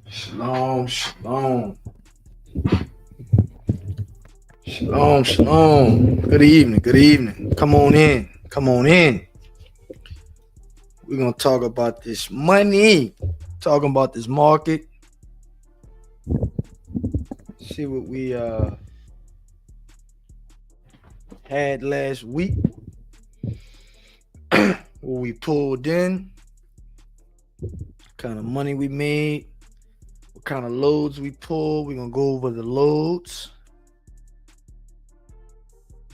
Shalom, shalom. Shalom, shalom. Good evening, good evening. Come on in, come on in. We're going to talk about this money, talking about this market. See what we had last week. What we pulled in, what kind of money we made, what kind of loads we pulled. We're going to go over the loads.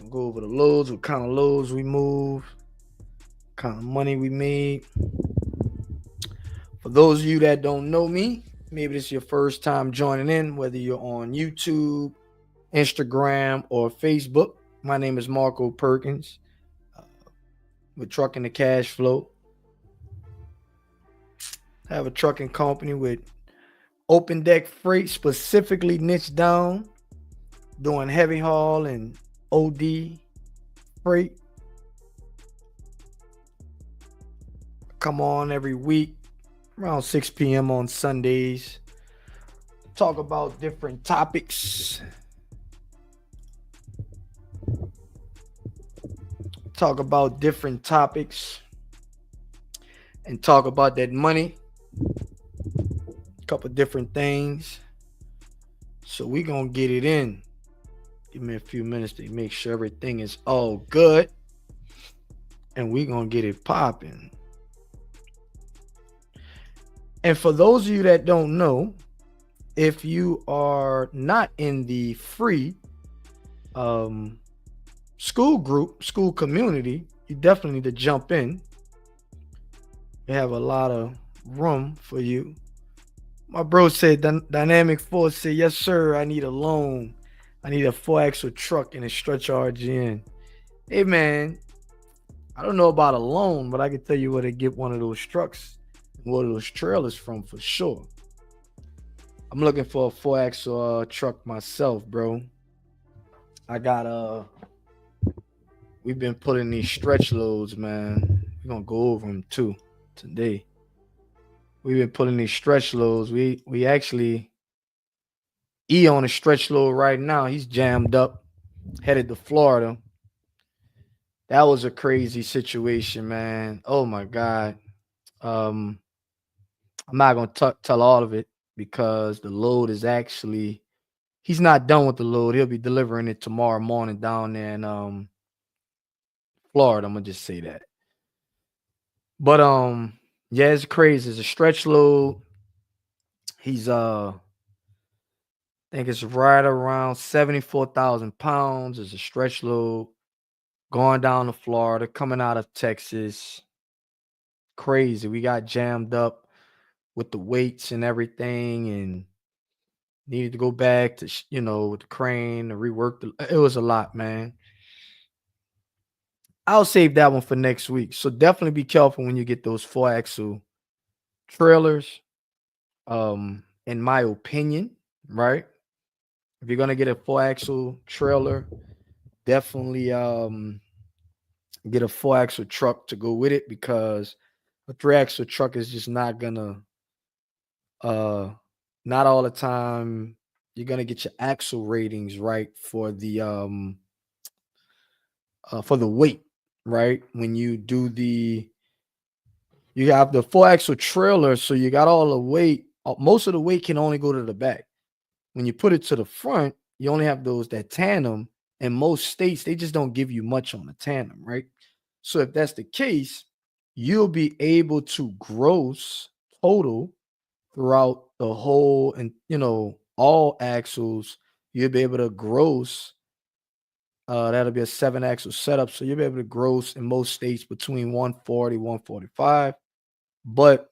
Go over the loads, what kind of loads we moved, what kind of money we made. For those of you that don't know me, maybe this is your first time joining in, whether you're on YouTube, Instagram, or Facebook. My name is Marco Perkins with Trucking the Cash Flow. I have a trucking company with open deck freight, specifically niche down, doing heavy haul and OD freight. Come on every week around 6 p.m. on Sundays. Talk about different topics. And talk about that money. A couple different things. So we're going to get it in. Give me a few minutes to make sure everything is all good. And we're going to get it popping. And for those of you that don't know, if you are not in the free school community, you definitely need to jump in. We have a lot of room for you. My bro said, Dynamic Force said, yes, sir, I need a loan. I need a 4-axle truck and a stretch RGN. Hey, man, I don't know about a loan, but I can tell you where to get one of those trucks, one of those trailers from for sure. I'm looking for a 4 axle truck myself, bro. I got we've been putting these stretch loads, man. We're gonna go over them too today. We've been putting these stretch loads. We actually on a stretch load right now. He's jammed up, headed to Florida. That was a crazy situation, man. Oh my God. Um, I'm not gonna tell all of it because the load is actually he's not done with the load. He'll be delivering it tomorrow morning down there in Florida. I'm gonna just say that. But yeah, it's crazy. It's a stretch load. He's I think it's right around 74,000 pounds. It's a stretch load going down to Florida, coming out of Texas. Crazy. We got jammed up with the weights and everything and needed to go back to, with the crane and rework it was a lot, man. I'll save that one for next week. So definitely be careful when you get those 4 axle trailers. In my opinion, right? If you're gonna get a 4 axle trailer, definitely get a 4 axle truck to go with it because a 3 axle truck is just not gonna uh not all the time you're gonna get your axle ratings right for the weight, right? When you do you have the 4 axle trailer, so you got all the weight. Most of the weight can only go to the back. When you put it to the front, you only have that tandem. In most states, they just don't give you much on the tandem, right? So if that's the case, you'll be able to gross total throughout the whole and all axles. You'll be able to gross. That'll be a 7 axle setup. So you'll be able to gross in most states between 140, 145, but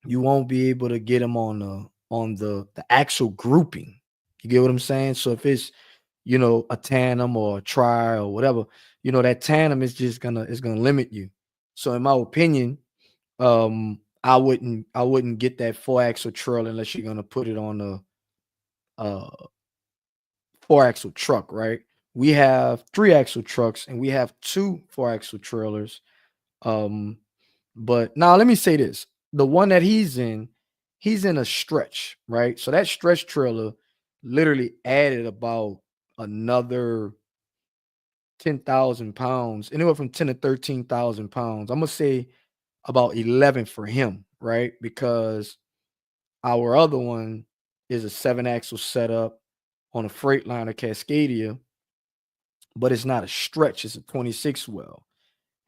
you won't be able to get them on the axle grouping. You get what I'm saying? So if it's a tandem or a tri or whatever, that tandem is just gonna limit you. So in my opinion, I wouldn't get that 4 axle trailer unless you're gonna put it on a 4 axle truck, right? We have 3 axle trucks and we have 2 4 axle trailers. Um, but now let me say this: the one that he's in a stretch, right? So that stretch trailer literally added about another 10,000 pounds, anywhere from 10 to 13,000 pounds. I'm gonna say about 11 for him, right? Because our other one is a 7 axle setup on a Freightliner Cascadia, but it's not a stretch, it's a 26 well.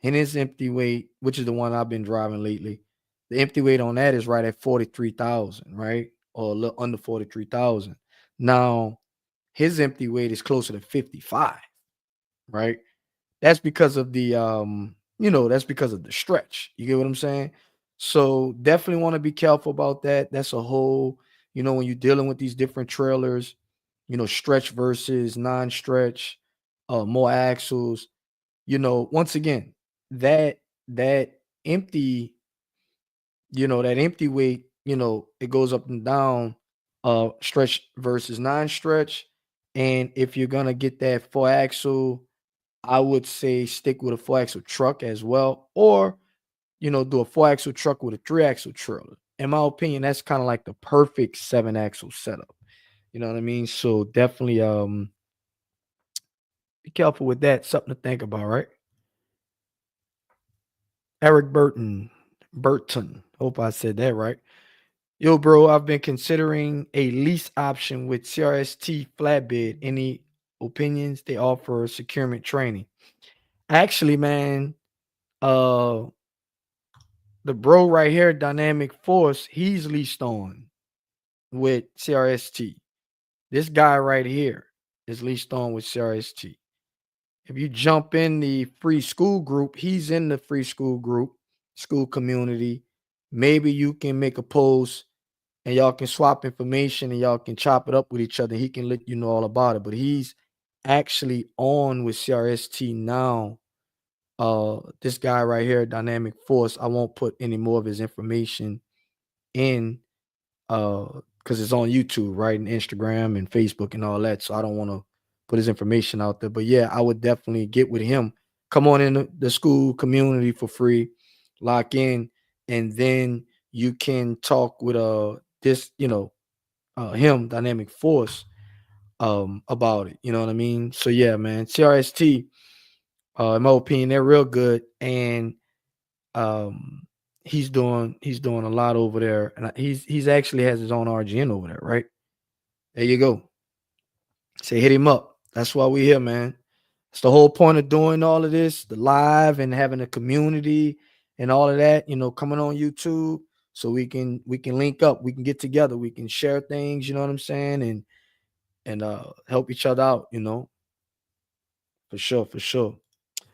And his empty weight, which is the one I've been driving lately, the empty weight on that is right at 43,000, right? Or a little under 43,000. Now, his empty weight is closer to 55, right? That's because of that's because of the stretch. You get what I'm saying? So definitely want to be careful about that. That's a whole, when you're dealing with these different trailers, stretch versus non-stretch, more axles, once again, that that empty, that empty weight, it goes up and down, stretch versus non-stretch. And if you're gonna get that 4 axle, I would say stick with a 4 axle truck as well, or do a 4 axle truck with a 3 axle trailer. In my opinion, that's kind of like the perfect 7 axle setup. You know what I mean? So definitely be careful with that. Something to think about, right? Eric Burton. Hope I said that right. Yo, bro, I've been considering a lease option with CRST flatbed. Any opinions? They offer securement training. Actually, man, uh the bro right here, Dynamic Force, he's leased on with CRST. This guy right here is leased on with CRST. If you jump in the free school group, he's in the free school group, school community. Maybe you can make a post and y'all can swap information and y'all can chop it up with each other. He can let you know all about it. But he's actually on with CRST now. This guy right here, Dynamic Force, I won't put any more of his information in because it's on YouTube, right? And Instagram and Facebook and all that. So I don't want to put his information out there. But yeah, I would definitely get with him. Come on in the school community for free, lock in, and then you can talk with this, him, Dynamic Force, about it. You know what I mean? So yeah, man. CRST, in my opinion, they're real good. And um he's doing a lot over there, and he's actually has his own RGN over there, right? There you go. Say hit him up. That's why we here, man. It's the whole point of doing all of this, the live and having a community and all of that, coming on YouTube so we can link up, we can get together, we can share things, you know what I'm saying? And help each other out, for sure, for sure.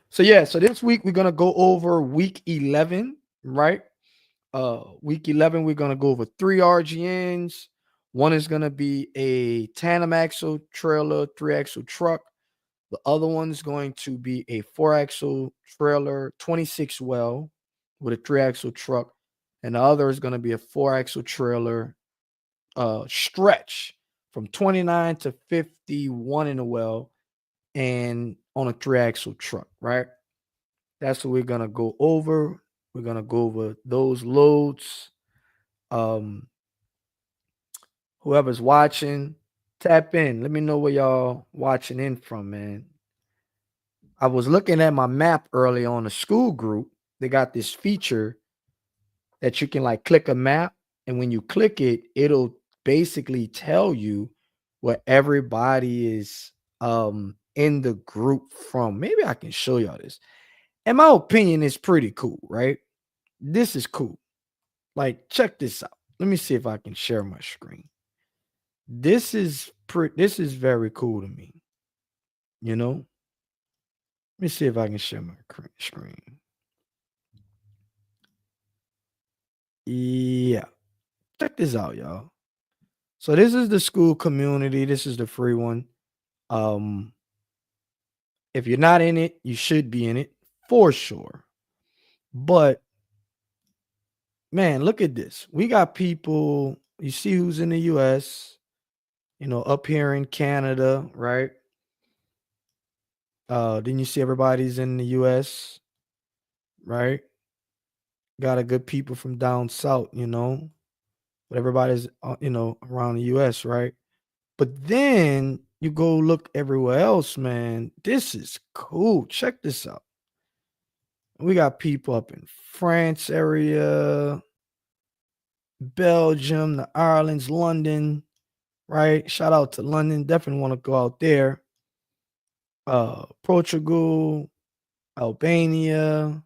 So yeah, so this week we're gonna go over week 11, right? Week 11, we're gonna go over 3 RGNs. One is gonna be a tandem axle trailer, 3 axle truck. The other one's going to be a 4 axle trailer, 26 well with a 3 axle truck. And the other is gonna be a 4 axle trailer stretch from 29 to 51 in a well and on a 3 axle truck, right? That's what we're gonna go over. We're gonna go over those loads. Um, Whoever's watching, tap in. Let me know where y'all watching in from, man. I was looking at my map early on the school group. They got this feature that you can like click a map, and when you click it, it'll basically tell you where everybody is in the group from. Maybe I can show y'all this. In my opinion, it's pretty cool, right? This is cool. Like, check this out. Let me see if I can share my screen. This is very cool to me, you know? Let me see if I can share my screen. Yeah. Check this out, y'all. So this is the school community. This is the free one. Um, if you're not in it, you should be in it for sure. But man, look at this. We got people, you see who's in the US, up here in Canada, right? Then you see everybody's in the US, right? Got a good people from down south, but everybody's around the US, right? But then you go look everywhere else, man. This is cool. Check this out. We got people up in France area, Belgium, the Ireland's, London, right? Shout out to London. Definitely want to go out there. Portugal, Albania,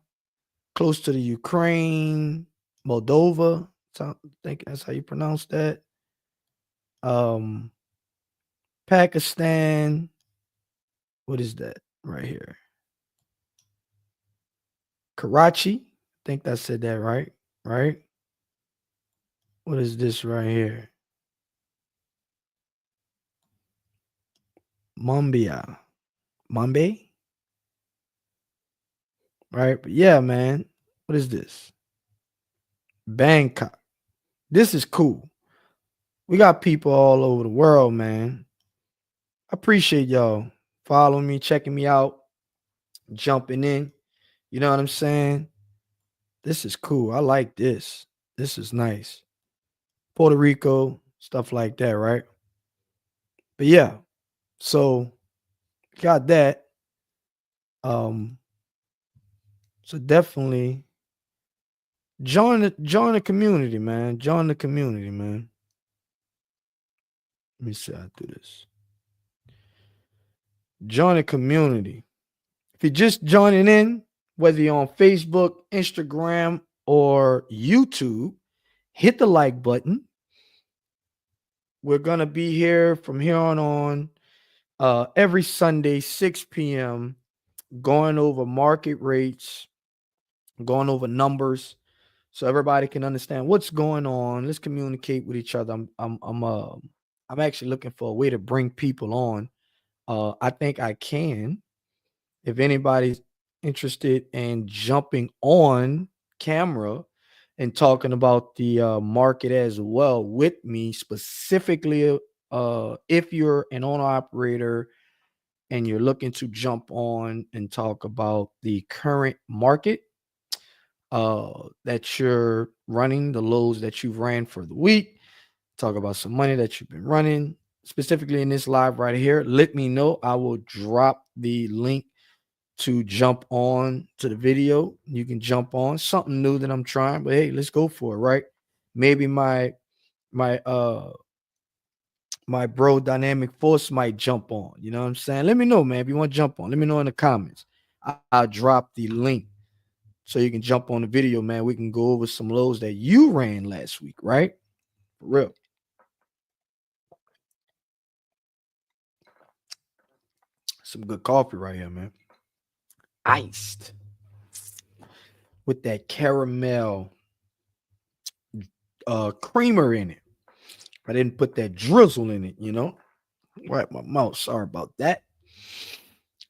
close to the Ukraine, Moldova. I think that's how you pronounce that. Um, Pakistan. What is that right here? Karachi. I think I said that right. Right. What is this right here? Mumbai. Mumbai. Right. But yeah, man. What is this? Bangkok. This is cool. We got people all over the world, man. I appreciate y'all following me, checking me out, jumping in. You know what I'm saying? This is cool. I like this. This is nice. Puerto Rico, stuff like that, right? But yeah, so got that. Um, so definitely join the community, man. Join the community, man. Let me see how to do this. Join the community. If you're just joining in, whether you're on Facebook, Instagram, or YouTube, hit the like button. We're gonna be here from here on every Sunday, 6 p.m., going over market rates, going over numbers, so everybody can understand what's going on. Let's communicate with each other. I'm actually looking for a way to bring people on. I think I can. If anybody's interested in jumping on camera and talking about the market as well with me, specifically if you're an owner operator and you're looking to jump on and talk about the current market that you're running, the lows that you've ran for the week, talk about some money that you've been running, specifically in this live right here. Let me know. I will drop the link to jump on to the video. You can jump on something new that I'm trying, but hey, let's go for it, right? Maybe my my bro dynamic force might jump on. You know what I'm saying? Let me know, man. If you want to jump on, let me know in the comments. I'll drop the link so you can jump on the video, man. We can go over some lows that you ran last week, right? For real. Some good coffee right here, man. Iced with that caramel creamer in it. I didn't put that drizzle in it, you know. Right, my mouth. Sorry about that.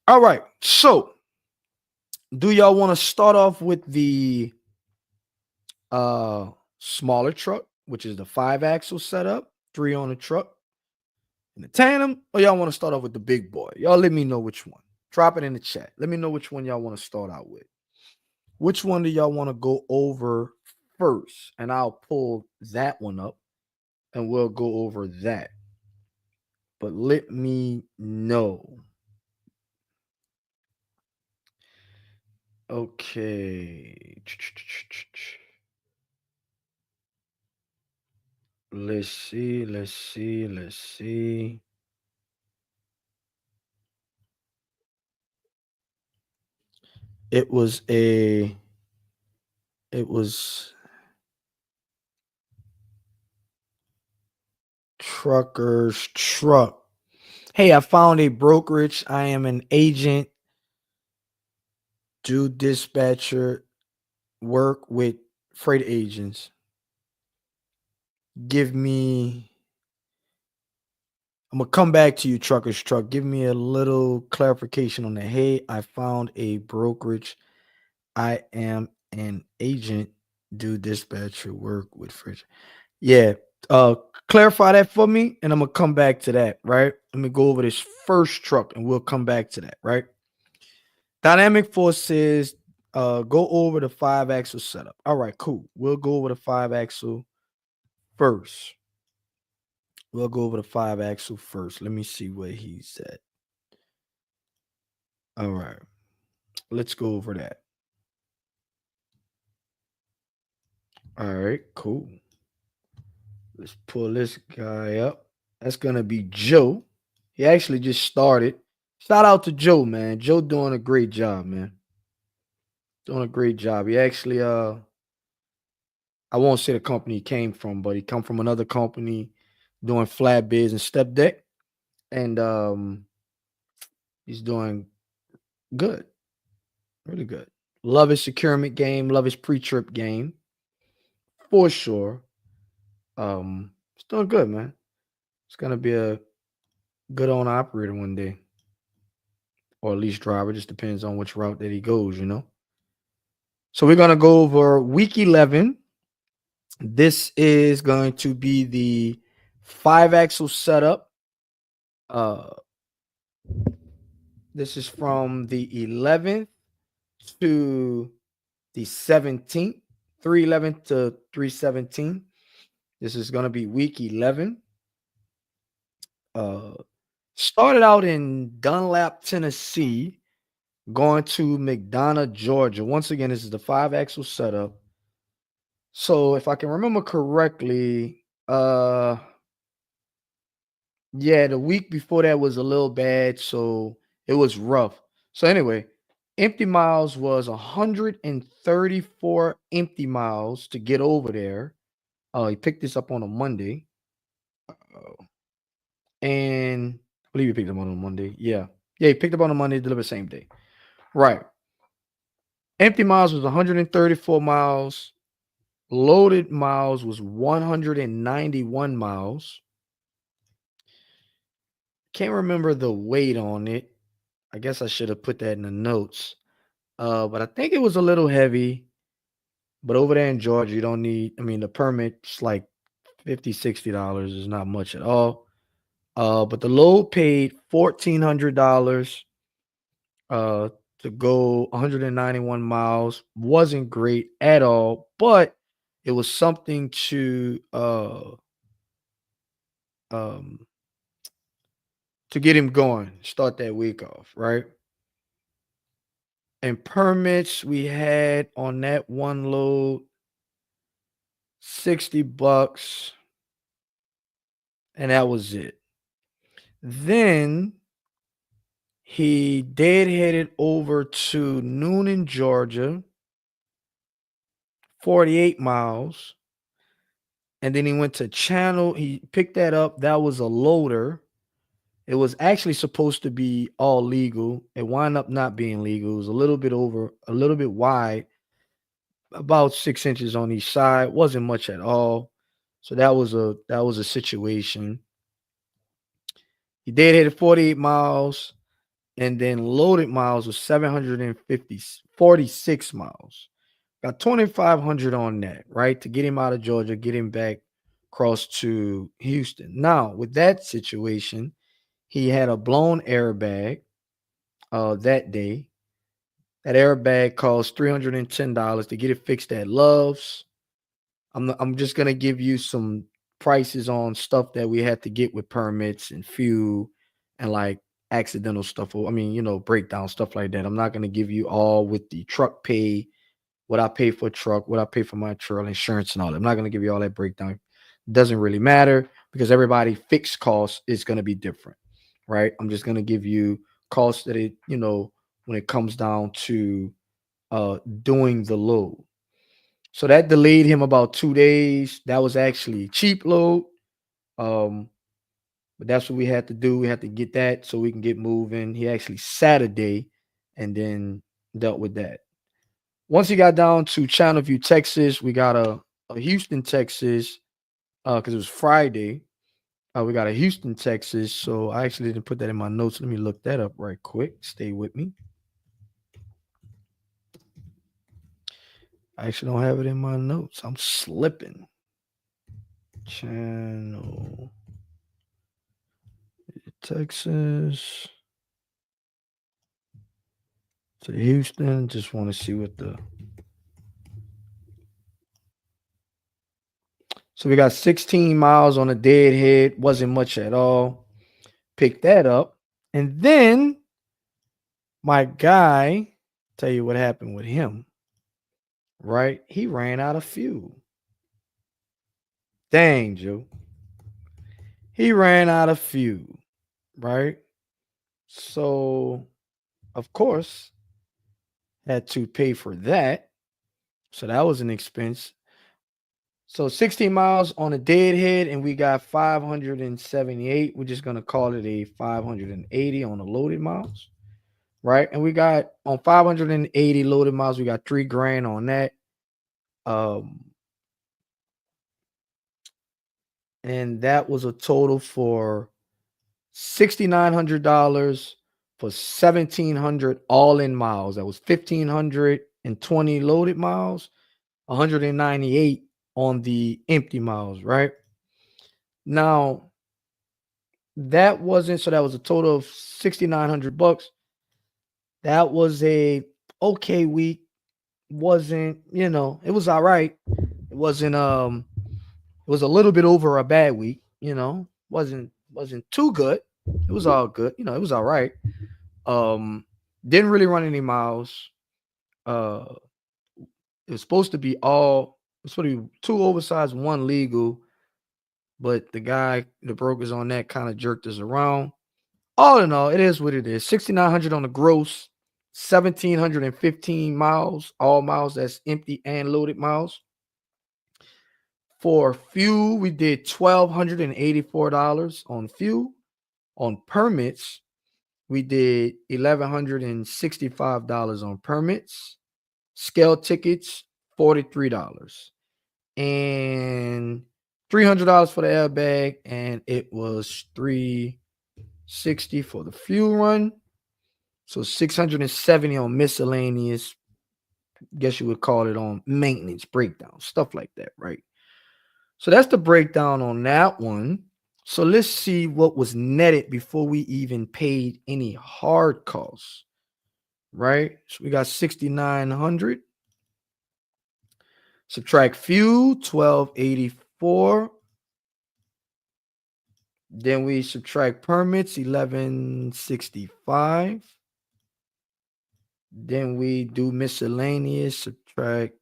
All right. So, do y'all want to start off with the uh smaller truck, which is the 5-axle setup, 3 on the truck, and the tandem, or y'all want to start off with the big boy? Y'all let me know which one. Drop it in the chat. Let me know which one y'all want to start out with. Which one do y'all want to go over first? And I'll pull that one up and we'll go over that. But let me know. Okay. Let's see. Let's see. Let's see. It was a. It was trucker's truck. Hey, I found a brokerage. I am an agent. Do dispatcher work with freight agents. Give me. I'm gonna come back to you, trucker's truck. Give me a little clarification on that. Hey, I found a brokerage. I am an agent. Do dispatcher work with freight? Yeah. Uh, Clarify that for me, and I'm gonna come back to that. Right. Let me go over this first truck, and we'll come back to that. Right. Dynamic force says, go over the 5-axle setup. All right, cool. We'll go over the 5-axle first. We'll go over the 5-axle first. Let me see where he's at. All right. Let's go over that. All right, cool. Let's pull this guy up. That's gonna be Joe. He actually just started. Shout out to Joe, man. Joe doing a great job, man. Doing a great job. He actually I won't say the company he came from, but he come from another company doing flatbeds and step deck. And he's doing good. Really good. Love his securement game, love his pre-trip game. For sure. It's doing good, man. It's gonna be a good owner operator one day. Or at least driver, just depends on which route that he goes, you know. So we're gonna go over week 11. This is going to be the 5-axle setup. This is from the 11th to the 17th, 311 to 317. This is going to be week 11. Started out in Dunlap, Tennessee, going to McDonough, Georgia. Once again, this is the 5-axle setup. So if I can remember correctly, yeah, the week before that was a little bad, so it was rough. So anyway, empty miles was 134 empty miles to get over there. He picked this up on a Monday. And I believe he picked up on a Monday. Yeah. Yeah, he picked up on a Monday, delivered same day. Right. Empty miles was 134 miles. Loaded miles was 191 miles. Can't remember the weight on it. I guess I should have put that in the notes. But I think it was a little heavy. But over there in Georgia, you don't need, I mean, the permit's like 50, $60 is not much at all. But the load paid $1,400 uh to go 191 miles. Wasn't great at all, but it was something um to get him going, start that week off, right? And permits we had on that one load, $60, and that was it. Then he dead-headed over to Noonan, Georgia, 48 miles. And then he went to Channel. He picked that up. That was a loader. It was actually supposed to be all legal. It wound up not being legal. It was a little bit over, a little bit wide, about 6 inches on each side. Wasn't much at all. So that was a situation. He did hit 48 miles, and then loaded miles was 750 46 miles. Got 2,500 on that, right? To get him out of Georgia, get him back across to Houston. Now, with that situation, he had a blown airbag that day. That airbag cost $310 to get it fixed at Love's. I'm just gonna give you some prices on stuff that we had to get with permits and fuel and like accidental stuff. I mean, breakdown stuff like that. I'm not gonna give you all with the truck pay, what I pay for a truck, what I pay for my trail insurance and all that. I'm not gonna give you all that breakdown. Doesn't really matter because everybody fixed cost is gonna be different, right? I'm just gonna give you costs that when it comes down to doing the load. So that delayed him about 2 days. That was actually cheap load. Um, but that's what we had to do. We had to get that so we can get moving. He actually Saturday and then dealt with that. Once he got down to Channelview, Texas, we got a Houston, Texas, because it was Friday. We got a Houston, Texas. So I actually didn't put that in my notes. Let me look that up right quick. Stay with me. I actually don't have it in my notes. I'm slipping. Channel Texas to Houston. Just want to see what the. So we got 16 miles on a deadhead. Wasn't much at all. Picked that up. And then my guy, tell you what happened with him, right? He ran out of fuel. Dang, Joe. He ran out of fuel, right? So, of course, had to pay for that. So that was an expense. So 16 miles on a deadhead, and we got 578. We're just gonna call it a 580 on the loaded miles, right? And we got on 580 loaded miles, we got $3,000 on that. And that was a total for $6,900 for 1,700 all in miles. That was 1,520 loaded miles, 198 on the empty miles, right? Now, that wasn't so that was a total of $6,900. That was a okay week. Wasn't, it was all right. It wasn't it was a little bit over a bad week, wasn't too good. It was all good, it was all right. Didn't really run any miles. Uh it was supposed to be two oversized, one legal, but the brokers on that kind of jerked us around. All in all, it is what it is. 6,900 on the gross, 1,715 miles, all miles that's empty and loaded miles. For fuel, we did $1,284 on fuel. On permits, we did $1,165 on permits. Scale tickets, $43. And $300 for the airbag, and it was $360 for the fuel run. So 670 on miscellaneous, guess you would call it on maintenance breakdown, stuff like that, right? So that's the breakdown on that one. So let's see what was netted before we even paid any hard costs, right? So we got 6,900. Subtract fuel, 1284. Then we subtract permits, 1165. Then we do miscellaneous, subtract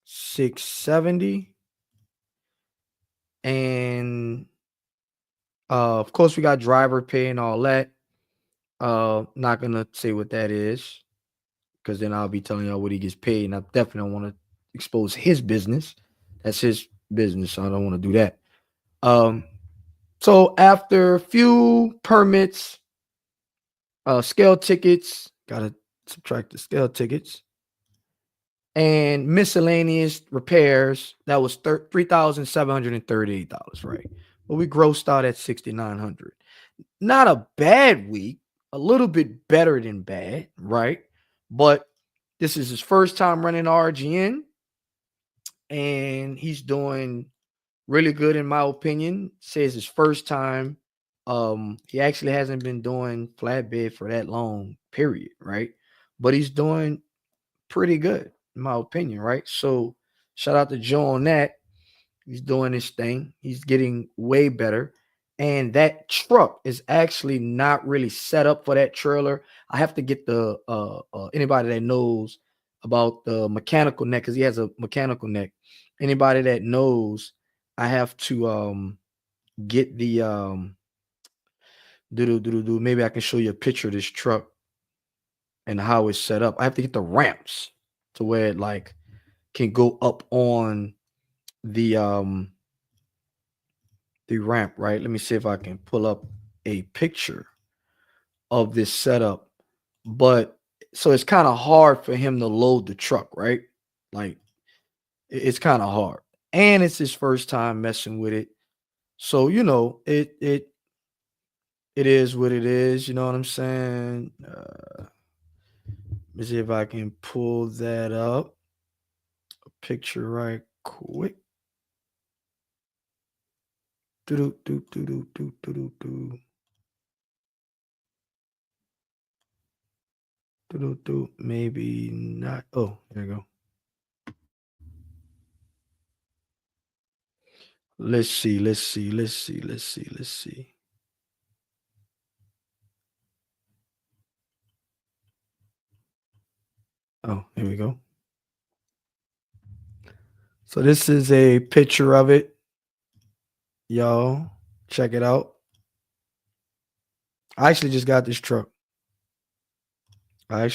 670. And of course, we got driver pay and all that. Not gonna say what that is, because then I'll be telling y'all what he gets paid, and I definitely don't want to expose his business. That's his business, so I don't want to do that. So after fuel, permits, scale tickets, gotta subtract the scale tickets, and miscellaneous repairs, that was $3,738, right? But we grossed out at 6,900. Not a bad week, a little bit better than bad, right? But this is his first time running RGN, and he's doing really good in my opinion. Says his first time. He actually hasn't been doing flatbed for that long, period, right? But he's doing pretty good, in my opinion, right? So shout out to Joe on that. He's doing his thing. He's getting way better. And that truck is actually not really set up for that trailer. I have to get the anybody that knows about the mechanical neck, because he has a mechanical neck. Anybody that knows, I have to get the maybe I can show you a picture of this truck and how it's set up. I have to get the ramps to where it like can go up on the ramp, right? Let me see if I can pull up a picture of this setup. But so it's kind of hard for him to load the truck, right? Like it's kind of hard. And it's his first time messing with it. So, it is what it is, you know what I'm saying? Let me see if I can pull that up. A picture right quick. Do do do do do do do do. Maybe not. Oh, there you go. Let's see. Oh, here we go. So this is a picture of it. Y'all, check it out. I actually just got this truck. I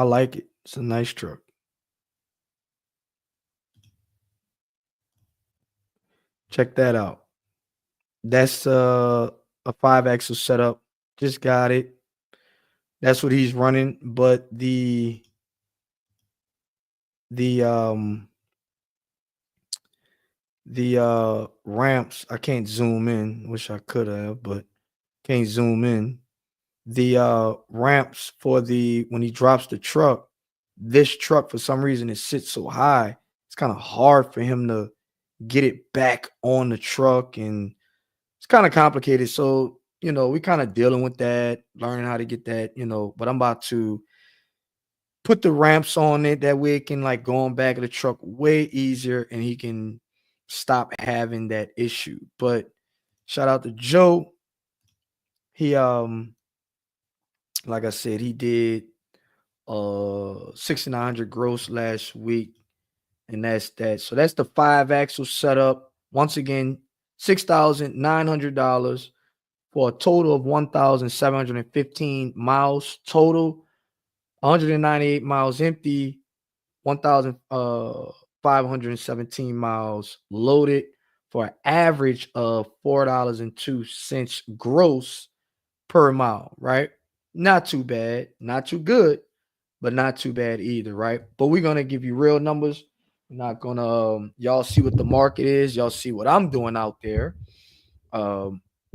like it. It's a nice truck. Check that out. That's a 5-axle setup. Just got it. That's what he's running, but the ramps, I can't zoom in. Wish I could have, but can't zoom in. The ramps for when he drops the truck, this truck for some reason it sits so high, it's kind of hard for him to get it back on the truck, and it's kind of complicated. So, we kind of dealing with that, learning how to get that, but I'm about to put the ramps on it. That way it can like go on back of the truck way easier and he can stop having that issue. But shout out to Joe. He like I said, he did 6,900 gross last week, and that's that. So that's the 5-axle setup. Once again, $6,900 for a total of 1,715 miles total. 198 miles empty, 1,517 miles loaded, for an average of $4.02 gross per mile, right? Not too bad, not too good, but not too bad either, right? But we're gonna give you real numbers. We're not gonna y'all see what the market is, y'all see what I'm doing out there.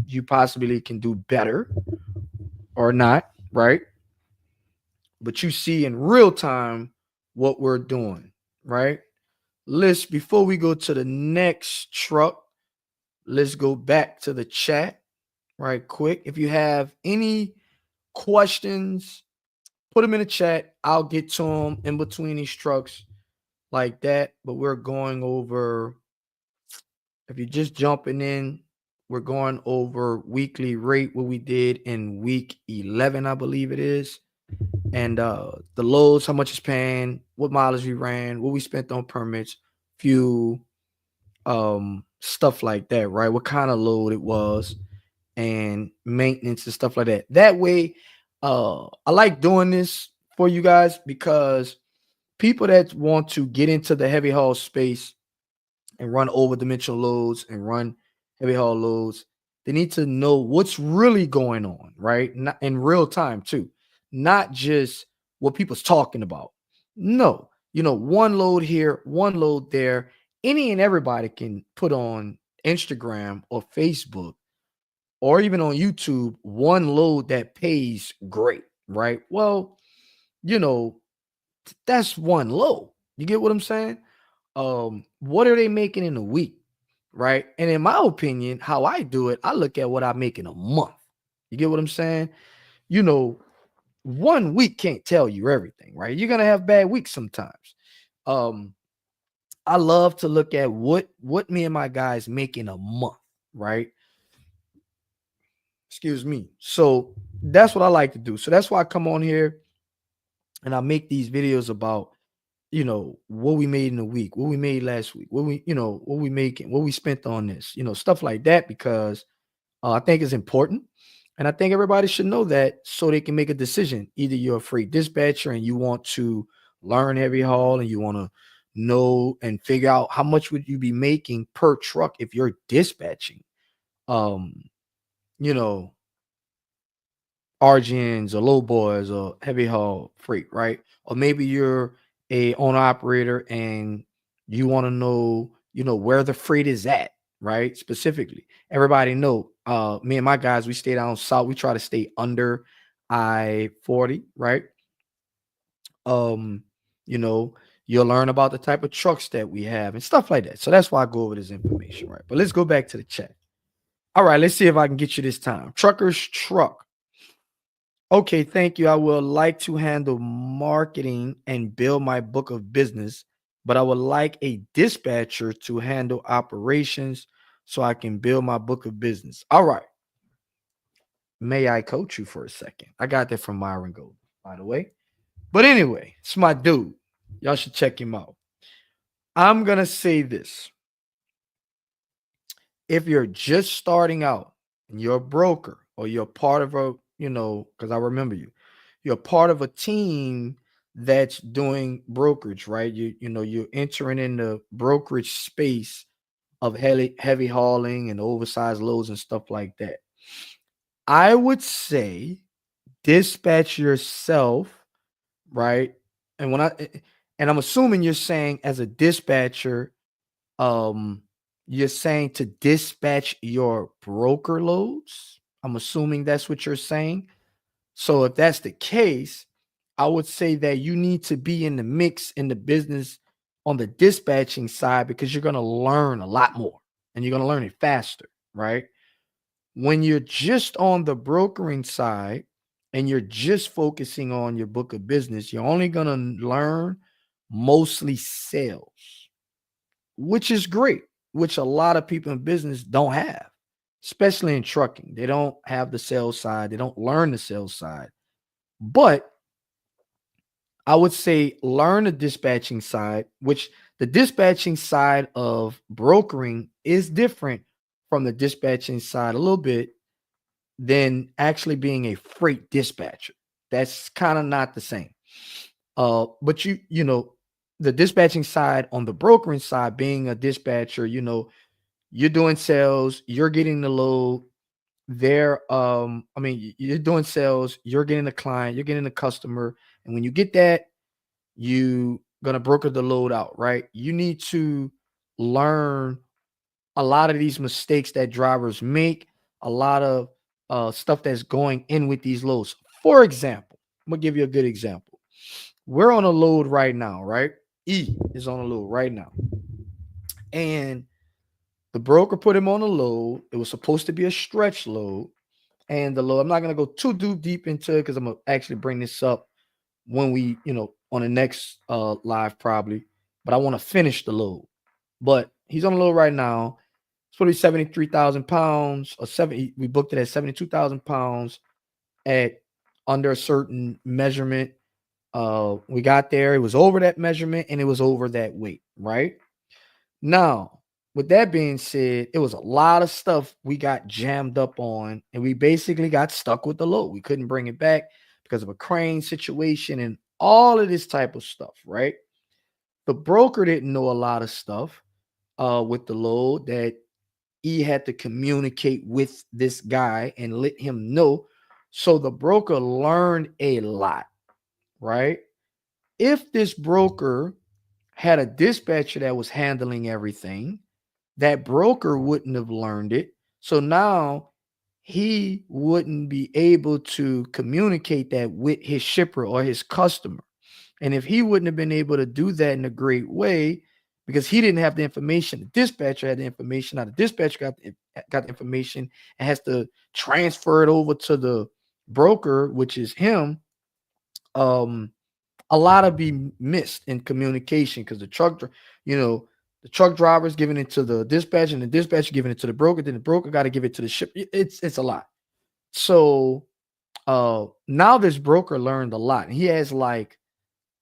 You possibly can do better, or not, right? But you see in real time what we're doing, right? Let's, before we go to the next truck, let's go back to the chat right quick. If you have any questions, put them in the chat. I'll get to them in between these trucks like that. But we're going over, if you're just jumping in, we're going over weekly rate, what we did in week 11, I believe it is. And the loads, how much it's paying, what mileage we ran, what we spent on permits, fuel, stuff like that, right? What kind of load it was, and maintenance and stuff like that. That way, I like doing this for you guys because people that want to get into the heavy haul space and run over dimensional loads and run heavy haul loads, they need to know what's really going on, right? Not in real time too, not just what people's talking about. No, one load here, one load there. Any and everybody can put on Instagram or Facebook or even on YouTube one load that pays great, right? Well, you know, that's one load. You get what I'm saying? What are they making in a week, right? And in my opinion, how I do it, I look at what I make in a month. You get what I'm saying? You know, one week can't tell you everything, right? You're gonna have bad weeks sometimes. Um, I love to look at what me and my guys make in a month, right? Excuse me. So that's what I like to do. So that's why I come on here and I make these videos about, what we made in a week, what we made last week, what we making, what we spent on this, stuff like that, because I think it's important. And I think everybody should know that so they can make a decision. Either you're a freight dispatcher and you want to learn heavy haul and you want to know and figure out how much would you be making per truck if you're dispatching. Um, you know, RGNs or low boys or heavy haul freight, right? Or maybe you're a owner operator and you want to know, where the freight is at, right? Specifically. Everybody know, me and my guys, we stay down south. We try to stay under I-40, right? Um, you know, you'll learn about the type of trucks that we have and stuff like that. So that's why I go over this information, right? But let's go back to the chat. All right, let's see if I can get you this time. Trucker's truck. Okay, thank you. I would like to handle marketing and build my book of business, but I would like a dispatcher to handle operations so I can build my book of business. All right. May I coach you for a second? I got that from Myron Gold, by the way. But anyway, it's my dude. Y'all should check him out. I'm going to say this. If you're just starting out and you're a broker or you're part of a, because I remember you're part of a team that's doing brokerage, right? You're entering in the brokerage space of heavy hauling and oversized loads and stuff like that. I would say dispatch yourself, right? And I'm assuming you're saying as a dispatcher, um, you're saying to dispatch your broker loads. I'm assuming that's what you're saying. So if that's the case, I would say that you need to be in the mix in the business on the dispatching side because you're going to learn a lot more and you're going to learn it faster, right? When you're just on the brokering side and you're just focusing on your book of business, you're only going to learn mostly sales, which is great, which a lot of people in business don't have, especially in trucking. They don't have the sales side. They don't learn the sales side. But I would say learn the dispatching side, which the dispatching side of brokering is different from the dispatching side a little bit than actually being a freight dispatcher. That's kind of not the same. But the dispatching side on the brokering side, being a dispatcher, you're doing sales, you're getting the load. You're doing sales, you're getting the client, you're getting the customer, and when you get that, you gonna broker the load out, right? You need to learn a lot of these mistakes that drivers make, a lot of stuff that's going in with these loads. For example, I'm gonna give you a good example. We're on a load right now, right? E is on a load right now, and the broker put him on a load. It was supposed to be a stretch load, and the load. I'm not gonna go too deep into it because I'm gonna actually bring this up when we, on the next live probably. But I want to finish the load. But he's on a load right now. It's probably 73,000 pounds or 70. We booked it at 72,000 pounds at under a certain measurement. We got there. It was over that measurement and it was over that weight, right? Now, with that being said, it was a lot of stuff we got jammed up on, and we basically got stuck with the load. We couldn't bring it back because of a crane situation and all of this type of stuff, right? The broker didn't know a lot of stuff with the load that he had to communicate with this guy and let him know. So the broker learned a lot, right? If this broker had a dispatcher that was handling everything, that broker wouldn't have learned it. So now he wouldn't be able to communicate that with his shipper or his customer. And if he wouldn't have been able to do that in a great way, because he didn't have the information, the dispatcher had the information. Now the dispatcher got the information and has to transfer it over to the broker, which is him. A lot of be missed in communication because the truck driver's giving it to the dispatcher and the dispatcher giving it to the broker. Then the broker got to give it to the ship. It's a lot. So now this broker learned a lot. He has like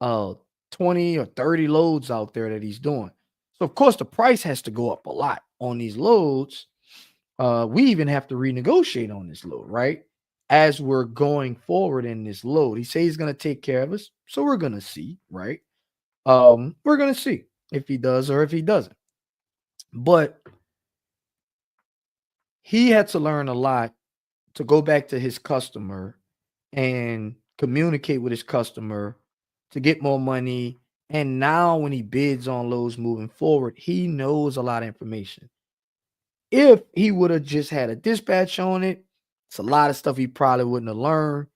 uh 20 or 30 loads out there that he's doing. So of course the price has to go up a lot on these loads. We even have to renegotiate on this load, right? As we're going forward in this load. He says he's gonna take care of us. So we're gonna see, right? We're gonna see if he does or if he doesn't. But he had to learn a lot to go back to his customer and communicate with his customer to get more money. And now when he bids on loads moving forward, he knows a lot of information. If he would have just had a dispatch on it, it's a lot of stuff he probably wouldn't have learned.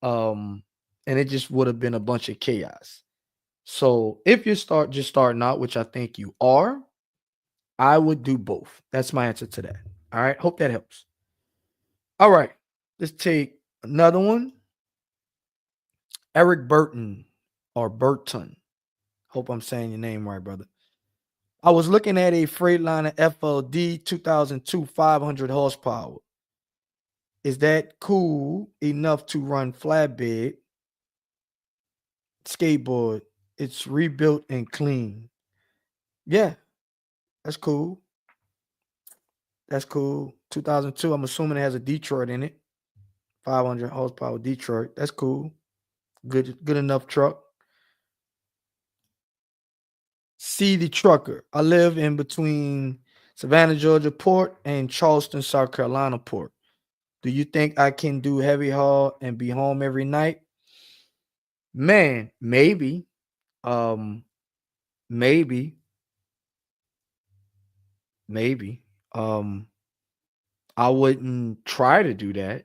And it just would have been a bunch of chaos. So if you just starting out, which I think you are, I would do both. That's my answer to that. All right. Hope that helps. All right. Let's take another one. Eric Burton or Burton. Hope I'm saying your name right, brother. I was looking at a Freightliner FLD 2002 500 horsepower. Is that cool enough to run flatbed skateboard? It's rebuilt and clean. Yeah, that's cool. That's cool. 2002. I'm assuming it has a Detroit in it. 500 horsepower Detroit. That's cool. Good enough truck. See the trucker. I live in between Savannah, Georgia port and Charleston, South Carolina port. Do you think I can do heavy haul and be home every night? Man, maybe. Um, maybe, maybe. Um, I wouldn't try to do that,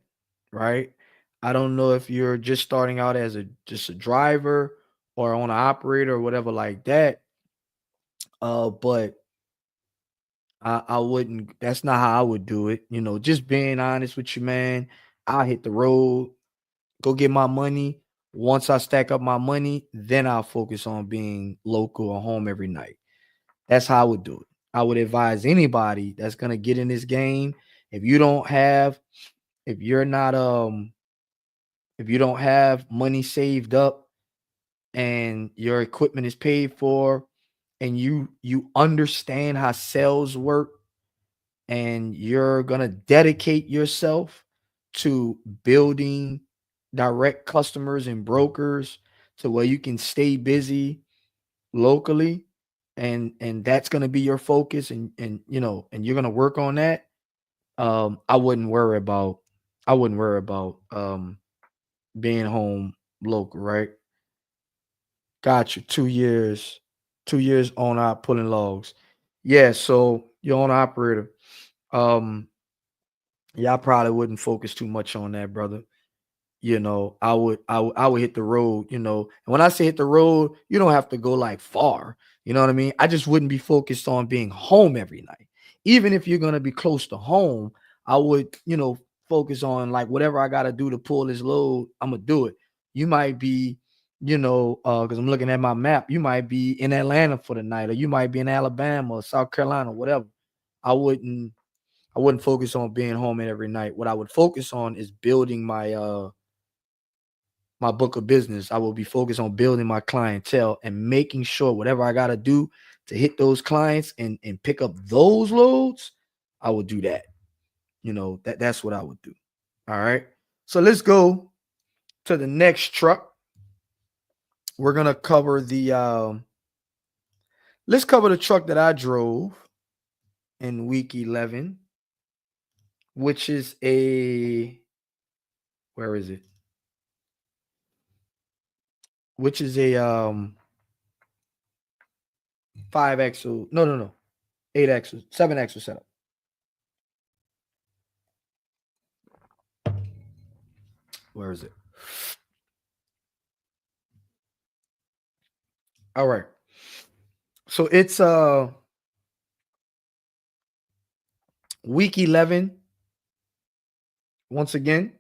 right? I don't know if you're just starting out as a driver or on an operator or whatever like that. But I wouldn't. That's not how I would do it. Just being honest with you, man. I'll hit the road, go get my money. Once I stack up my money, then I'll focus on being local or home every night. That's how I would do it. I would advise anybody that's gonna get in this game. If you don't have, if you're not if you don't have money saved up and your equipment is paid for and you understand how sales work and you're going to dedicate yourself to building direct customers and brokers to where you can stay busy locally and that's going to be your focus and you're going to work on that. I wouldn't worry about being home local, right? Got you. 2 years. 2 years on out pulling logs. Yeah, so you're on operator. Um Yeah, I probably wouldn't focus too much on that, brother. I would hit the road, And when I say hit the road, you don't have to go like far. You know what I mean? I just wouldn't be focused on being home every night. Even if you're gonna be close to home, I would, focus on like whatever I gotta do to pull this load, I'm gonna do it. You might be, because I'm looking at my map, you might be in Atlanta for the night, or you might be in Alabama or South Carolina, whatever. I wouldn't I wouldn't focus on being home every night. What I would focus on is building my book of business. I will be focused on building my clientele and making sure whatever I got to do to hit those clients and pick up those loads, I will do that. That's what I would do. All right. So let's go to the next truck. We're gonna cover the let's cover the truck that I drove in week 11, which is a where is it? Which is a 5 axle, no, 8 axle, 7 axle setup. Where is it? All right. So it's week 11 once again.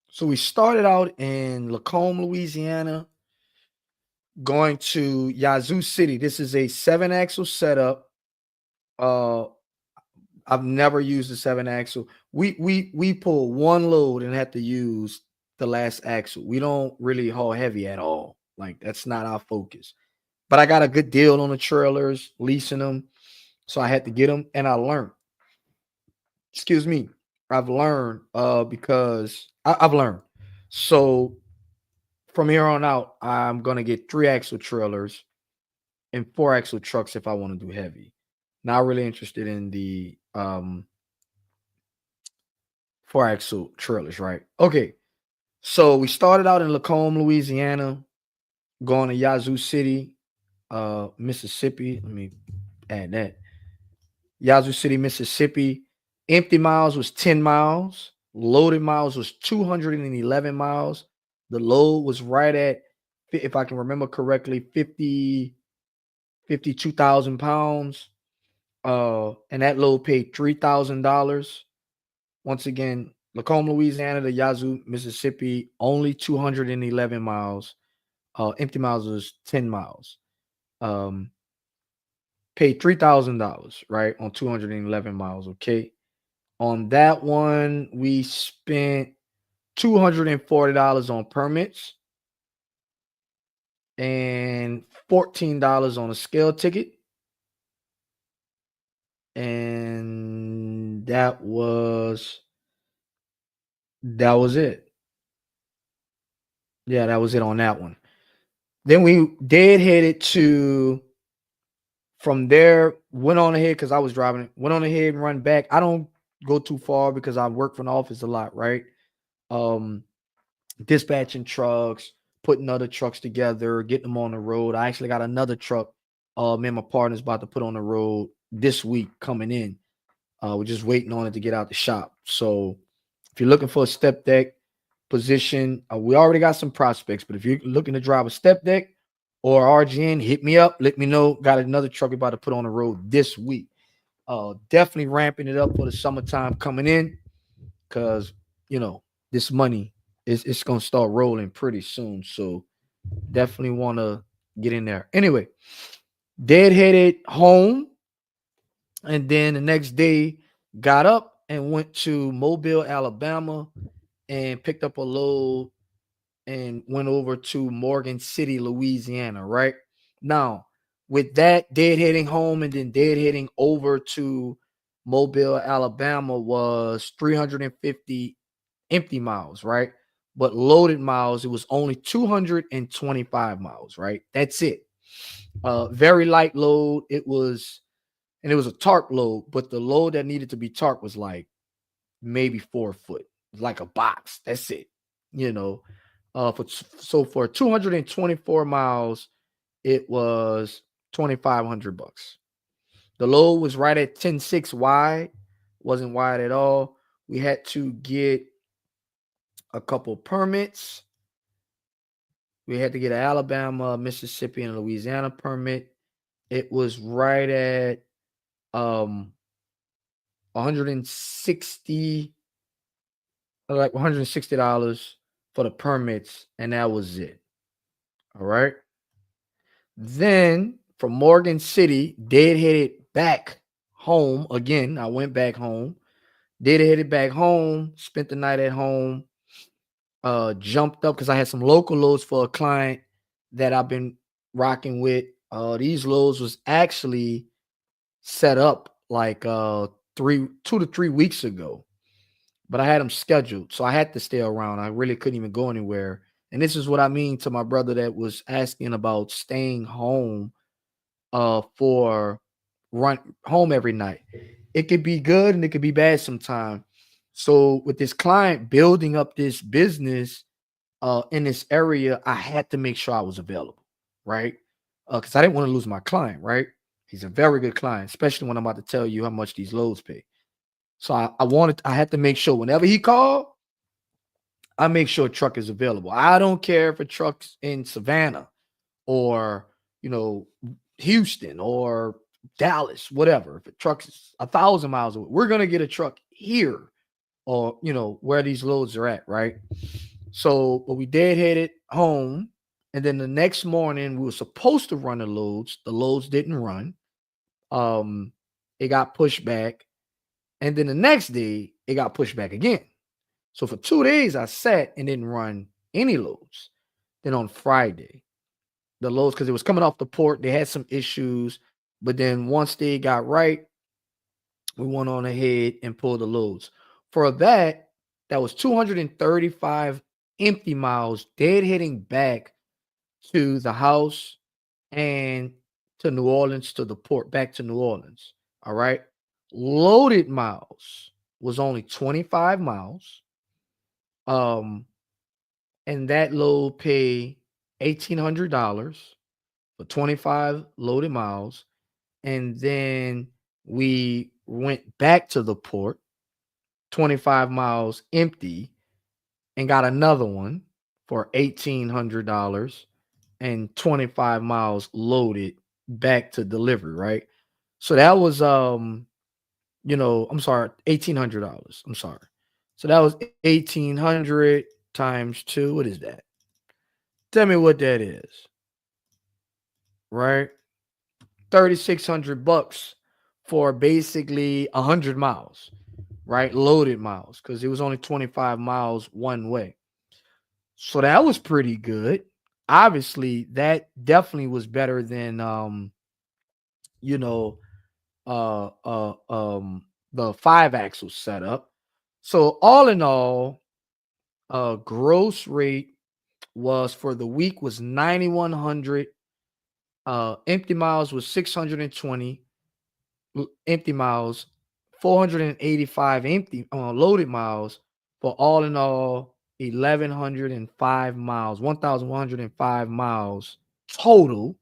So we started out in Lacombe, Louisiana, going to Yazoo City. This is a 7 axle setup. Uh I've never used a 7 axle. We pull one load and have to use the last axle. We don't really haul heavy at all. Like that's not our focus. But I got a good deal on the trailers, leasing them. So I had to get them and I learned. Excuse me. I've learned because I've learned. So from here on out, I'm gonna get 3 axle trailers and 4 axle trucks if I want to do heavy. Not really interested in the 4 axle trailers, right? Okay. So we started out in Lacombe, Louisiana, going to Yazoo City, Mississippi. Let me add that. Yazoo City, Mississippi. Empty miles was 10 miles. Loaded miles was 211 miles. The load was right at, if I can remember correctly, 52,000 pounds. And that load paid $3,000. Once again, Lacombe, Louisiana to Yazoo, Mississippi, only 211 miles. Empty miles was 10 miles. Paid $3,000, right, on 211 miles. Okay. On that one, we spent $240 on permits and $14 on a scale ticket. And that was it. Yeah, that was it on that one. Then we headed to from there, went on ahead because I was driving it, went on ahead and run back. I don't go too far because I work from the office a lot, right? Um, Dispatching trucks, putting other trucks together, getting them on the road. I actually got another truck. Me and my partner's about to put on the road this week coming in. We're just waiting on it to get out the shop. So if you're looking for a step deck position, we already got some prospects. But if you're looking to drive a step deck or RGN, hit me up. Let me know. Got another truck about to put on the road this week. Definitely ramping it up for the summertime coming in because this money it's gonna start rolling pretty soon. So definitely want to get in there. Anyway, headed home, and then the next day got up and went to Mobile, Alabama, and picked up a load and went over to Morgan City, Louisiana. Right now, with that heading home and then heading over to Mobile, Alabama was 350 empty miles, right? But loaded miles, it was only 225 miles, right? That's it. Very light load. It was a tarp load, but the load that needed to be tarp was like maybe 4 foot, like a box. That's it. You know, for 224 miles, it was $2,500. The load was right at 10.6 wide, Wasn't wide at all. We had to get a couple permits. We had to get an Alabama, Mississippi, and Louisiana permit. It was right at 160, like $160 for the permits, and that was it. All right. Then from Morgan City, dead-headed back home again. I went back home, dead-headed back home, spent the night at home, jumped up because I had some local loads for a client that I've been rocking with. These loads was actually set up like 2 to 3 weeks ago, but I had them scheduled, so I had to stay around. I really couldn't even go anywhere. And this is what I mean to my brother that was asking about staying home for run home every night. It could be good and it could be bad sometimes. So with this client building up this business in this area, I had to make sure I was available, right? Because I didn't want to lose my client, right? He's a very good client, especially when I'm about to tell you how much these loads pay. So I had to make sure whenever he called, I make sure a truck is available. I don't care if a truck's in Savannah or, you know, Houston or Dallas, whatever. If a truck's 1,000 miles away, we're going to get a truck here or, where these loads are at, right? So, but we deadheaded home. And then the next morning, we were supposed to run the loads. The loads didn't run. It got pushed back. And then the next day, it got pushed back again. So for 2 days, I sat and didn't run any loads. Then on Friday, the loads, because it was coming off the port, they had some issues. But then once they got right, we went on ahead and pulled the loads. For that was 235 empty miles deadheading back to the house and to New Orleans, to the port, back to New Orleans. All right. Loaded miles was only 25 miles. And that load pay $1,800 for 25 loaded miles. And then we went back to the port, 25 miles empty, and got another one for $1,800 and 25 miles loaded back to delivery, right? So that was I'm sorry, $1,800. I'm sorry. So that was 1,800 times 2. What is that? Tell me what that is. Right? $3,600 for basically 100 miles, right? Loaded miles, because it was only 25 miles one way. So that was pretty good. Obviously, that definitely was better than you know, the 5-axle setup. So all in all, gross rate was for the week was 9,100. Empty miles was 620 empty miles, 485 empty loaded miles, for all in all 1,105 miles, 1,105 miles total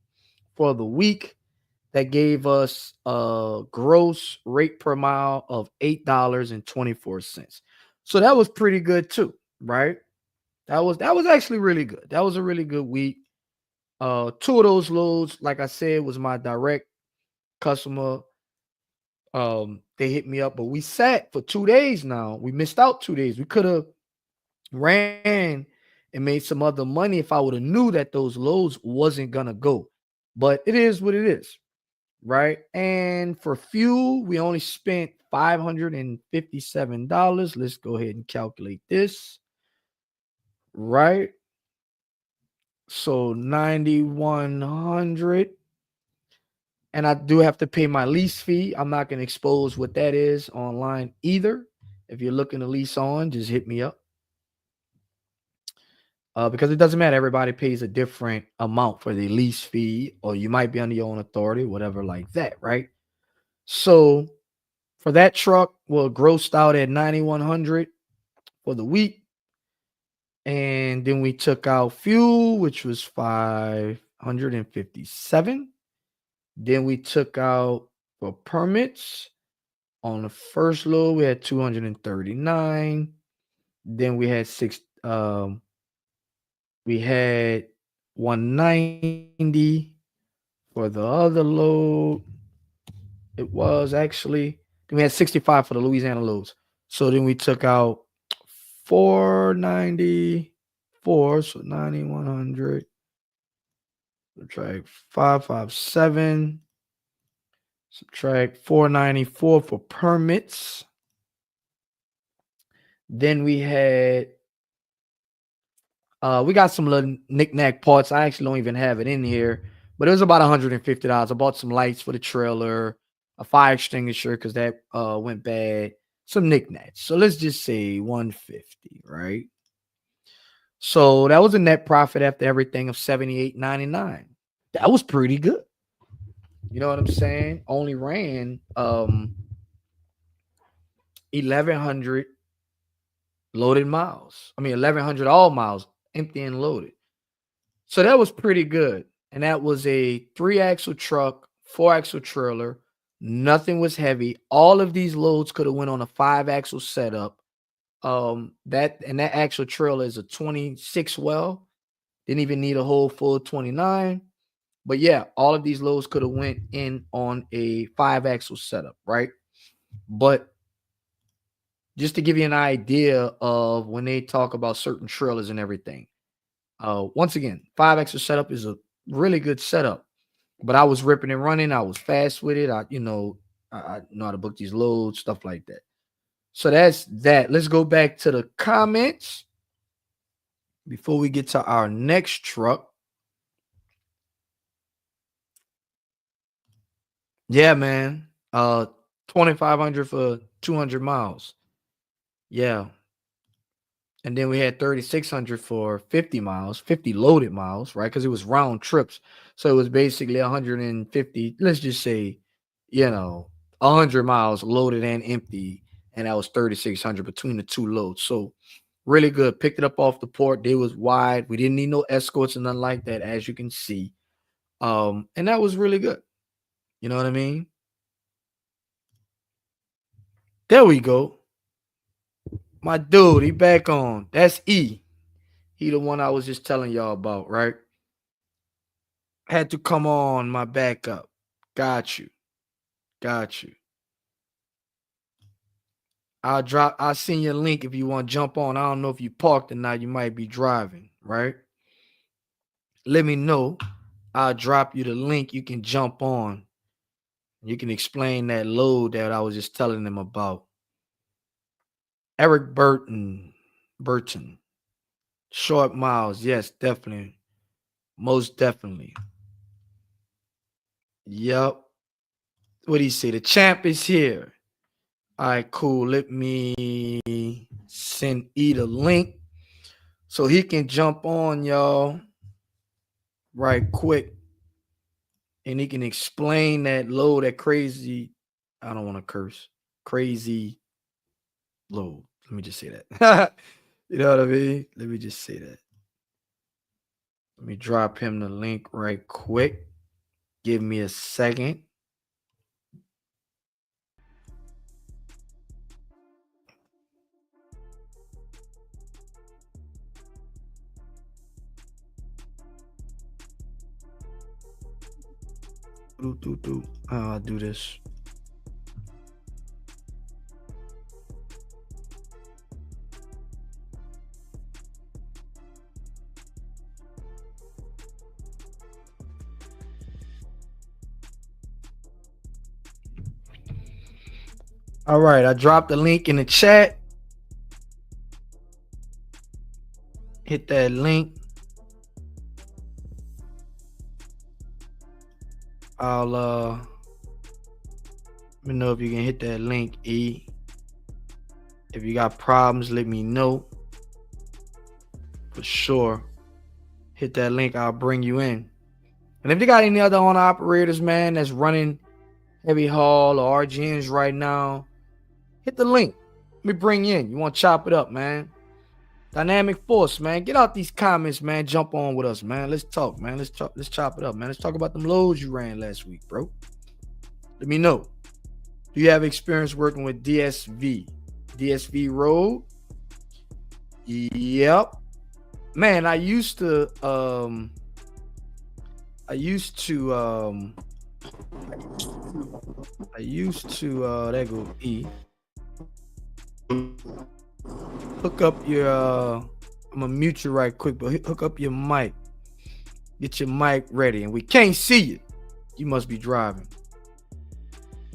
for the week. That gave us a gross rate per mile of $8.24. So that was pretty good too, right? That was actually really good. That was a really good week. 2 of those loads, like I said, was my direct customer. They hit me up, but we sat for 2 days now. We missed out 2 days. We could have ran and made some other money if I would have knew that those loads wasn't gonna go. But it is what it is, right? And for fuel, we only spent $557. Let's go ahead and calculate this, right? So 9,100. And I do have to pay my lease fee. I'm not going to expose what that is online either. If you're looking to lease on, just hit me up. Because it doesn't matter. Everybody pays a different amount for the lease fee, or you might be under your own authority, whatever like that, right? So for that truck, well, grossed out at 9,100 for the week. And then we took out fuel, which was 557. Then we took out for permits On the first load, we had 239. Then we had 190 for the other load. It was actually, then we had 65 for the Louisiana loads. So then we took out 494, so 9100. Subtract 557. Subtract 494 for permits. Then we got some little knick-knack parts. I actually don't even have it in here, but it was about $150. I bought some lights for the trailer, a fire extinguisher because that went bad, some knickknacks. So let's just say 150, right? So that was a net profit after everything of $78.99. That was pretty good. You know what I'm saying? Only ran 1,100 loaded miles. I mean 1,100 all miles, empty and loaded. So that was pretty good. And that was a 3-axle truck, 4-axle trailer. Nothing was heavy. All of these loads could have went on a 5-axle setup. That actual trailer is a 26 well. Didn't even need a whole full 29. But yeah, all of these loads could have went in on a 5-axle setup, right? But just to give you an idea of when they talk about certain trailers and everything. Once again, 5-axle setup is a really good setup. But I was ripping and running. I was fast with it. I know how to book these loads, stuff like that. So that's that. Let's go back to the comments before we get to our next truck. Yeah, man. 2,500 for 200 miles. Yeah. And then we had 3,600 for 50 miles, 50 loaded miles, right? Because it was round trips. So it was basically 150, let's just say, 100 miles loaded and empty. And that was 3,600 between the two loads. So really good. Picked it up off the port. They was wide. We didn't need no escorts and nothing like that, as you can see. And that was really good. You know what I mean? There we go. My dude, he back on. That's E. He the one I was just telling y'all about, right? Had to come on my backup. Got you. I'll send you a link if you want to jump on. I don't know if you parked or not. You might be driving, right? Let me know. I'll drop you the link. You can jump on. You can explain that load that I was just telling them about. Eric Burton. Short miles. Yes, definitely. Most definitely. Yep. What do you say? The champ is here. All right, cool. Let me send E the link so he can jump on, y'all, right quick. And he can explain that load, that crazy, I don't want to curse, crazy load. Let me just say that. You know what I mean? Let me just say that. Let me drop him the link right quick. Give me a second. I'll do this. All right, I dropped the link in the chat. Hit that link. I'll let me know if you can hit that link, E. If you got problems, let me know. For sure. Hit that link, I'll bring you in. And if you got any other owner operators, man, that's running HeavyHaul or RGNs right now, hit the link. Let me bring you in. You want to chop it up, man. Dynamic Force, man. Get out these comments, man. Jump on with us, man. Let's talk, man. Let's chop it up, man. Let's talk about them loads you ran last week, bro. Let me know. Do you have experience working with DSV? DSV Road? Yep. Man, I used to there go E. Hook up your I'm gonna mute you right quick, but hook up your mic. Get your mic ready, and we can't see you. You must be driving.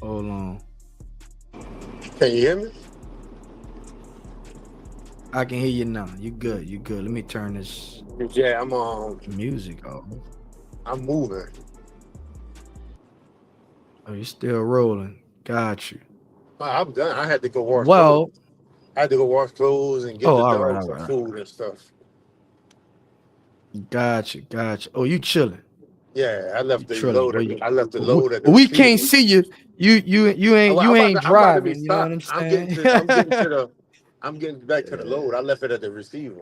Hold on. Can you hear me? I can hear you now. You good. You good. Let me turn this Yeah, music off. I'm moving. Oh, you're still rolling. Got you. I'm done. I had to go wash clothes. Well, I had to go wash clothes and get oh, the all right, dog all some right. food and stuff. Got you. Got you. Oh, you chilling. Yeah, You chilling. Well, I left the well, we, load at the well, we receiver. can't see you. You ain't I'm about to be driving. You know what stopped. I'm saying? I'm getting back to the load. I left it at the receiver.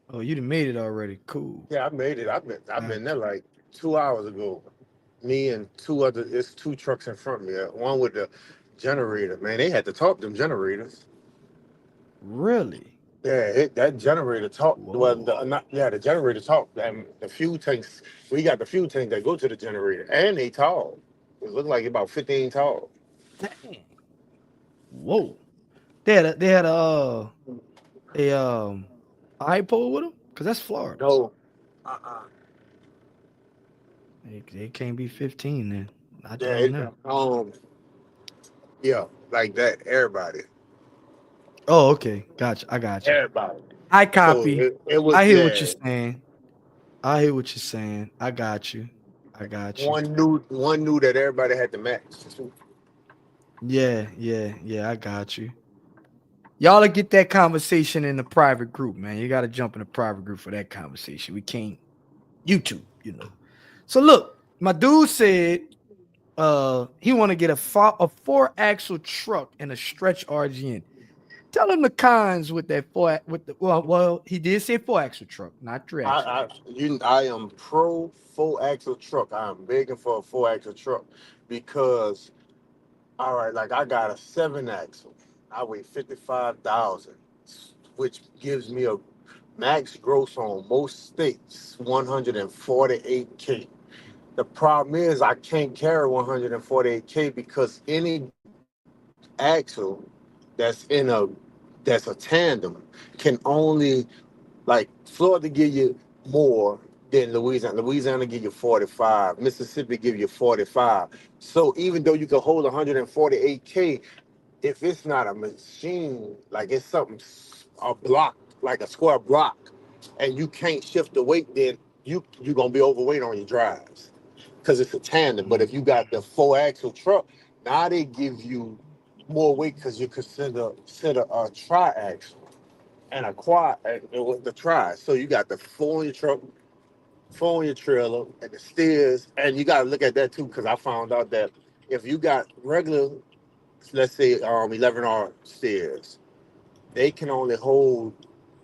Oh, you done made it already. Cool. Yeah, I made it. I've been there Gotcha. like 2 hours ago. Me and it's two trucks in front of me. One with the generator. Man, they had to talk them generators. Really? Yeah, that generator talk. Well, Whoa. the generator talk. And the fuel tanks. We got the fuel tank that go to the generator, and they tall. It looked like about 15 tall. Dang. Whoa. They had a high pole with them? Cause that's Florida. No, uh-uh. They can't be 15 then. Not Yeah, down there. yeah, like that. Everybody, Oh, okay. Gotcha. I got you. everybody. I So copy. it was I hear what you're yeah. saying. I hear what you're saying. I got you. I got you. One knew that everybody had to match. Yeah, yeah, yeah. I got you. Y'all to get that conversation in the private group, man. You got to jump in the private group for that conversation. We can't YouTube, you know. So look, my dude said he want to get a four axle truck and a stretch RGN. Tell him the cons with that well he did say four axle truck, not three axle. I am pro full axle truck. I'm begging for a full axle truck because all right, like I got a 7 axle. I weigh 55,000, which gives me a max gross on most states 148K. The problem is I can't carry 148K because any axle that's in a that's a tandem can only like Florida give you more than Louisiana. Louisiana give you 45. Mississippi give you 45. So even though you can hold 148K, if it's not a machine, like it's something a block, like a square block, and you can't shift the weight, then you're gonna be overweight on your drives because it's a tandem. But if you got the four axle truck, now they give you more weight because you consider a tri-axle and a quad with the tri. So you got the four on your truck, four on your trailer, and the steers. And you got to look at that too because I found out that if you got regular, let's say 11R steers, they can only hold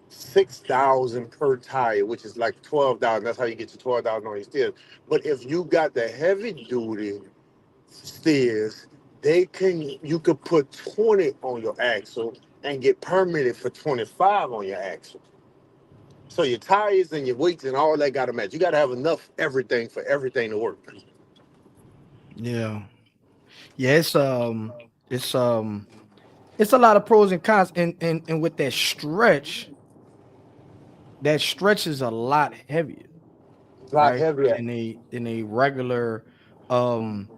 6,000 per tire, which is like 12,000. That's how you get to 12,000 on your steers. But if you got the heavy duty steers, you could put 20 on your axle and get permitted for 25 on your axle. So your tires and your weights and all that got to match. You got to have enough everything for everything to work. Yeah. Yeah, it's it's a lot of pros and cons and with that stretch is a lot heavier, It's a lot right? heavier. Than um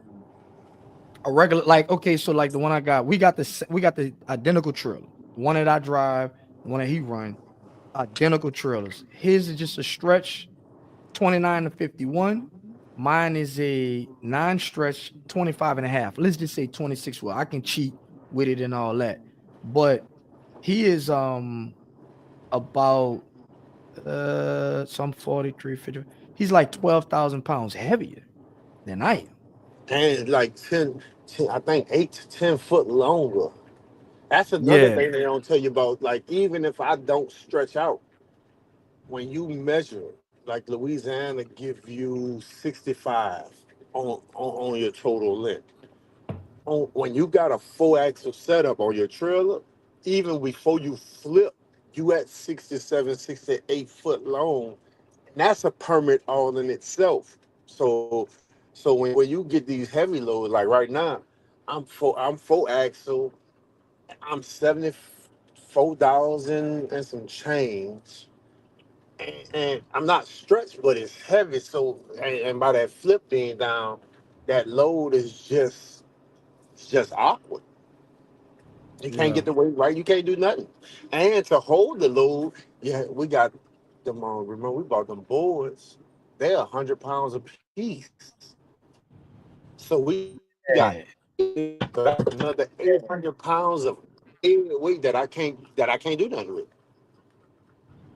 a regular like okay, so like the one I got, we got the identical trailer. The one that I drive, the one that he run, identical trailers. His is just a stretch 29 to 51. Mine is a non-stretch 25 and a half. Let's just say 26. Well, I can cheat with it and all that. But he is about some 43, 50. He's like 12,000 pounds heavier than I am. And like 10, I think 8 to 10 foot longer. That's another Yeah. thing they don't tell you about. Like, even if I don't stretch out, when you measure, like Louisiana give you 65 on your total length. when you got a full axle setup on your trailer, even before you flip, you at 67, 68 foot long. And that's a permit all in itself. So when you get these heavy loads, like right now, I'm full axle, I'm 74,000 and some change. And I'm not stretched, but it's heavy. So and by that flip being down, that load is just awkward. You can't Yeah. get the weight right. You can't do nothing. And to hold the load, yeah, we got them. Remember, we bought them boards. They're 100 pounds a piece. So we got Yeah. another 800 pounds of weight that I can't do nothing with.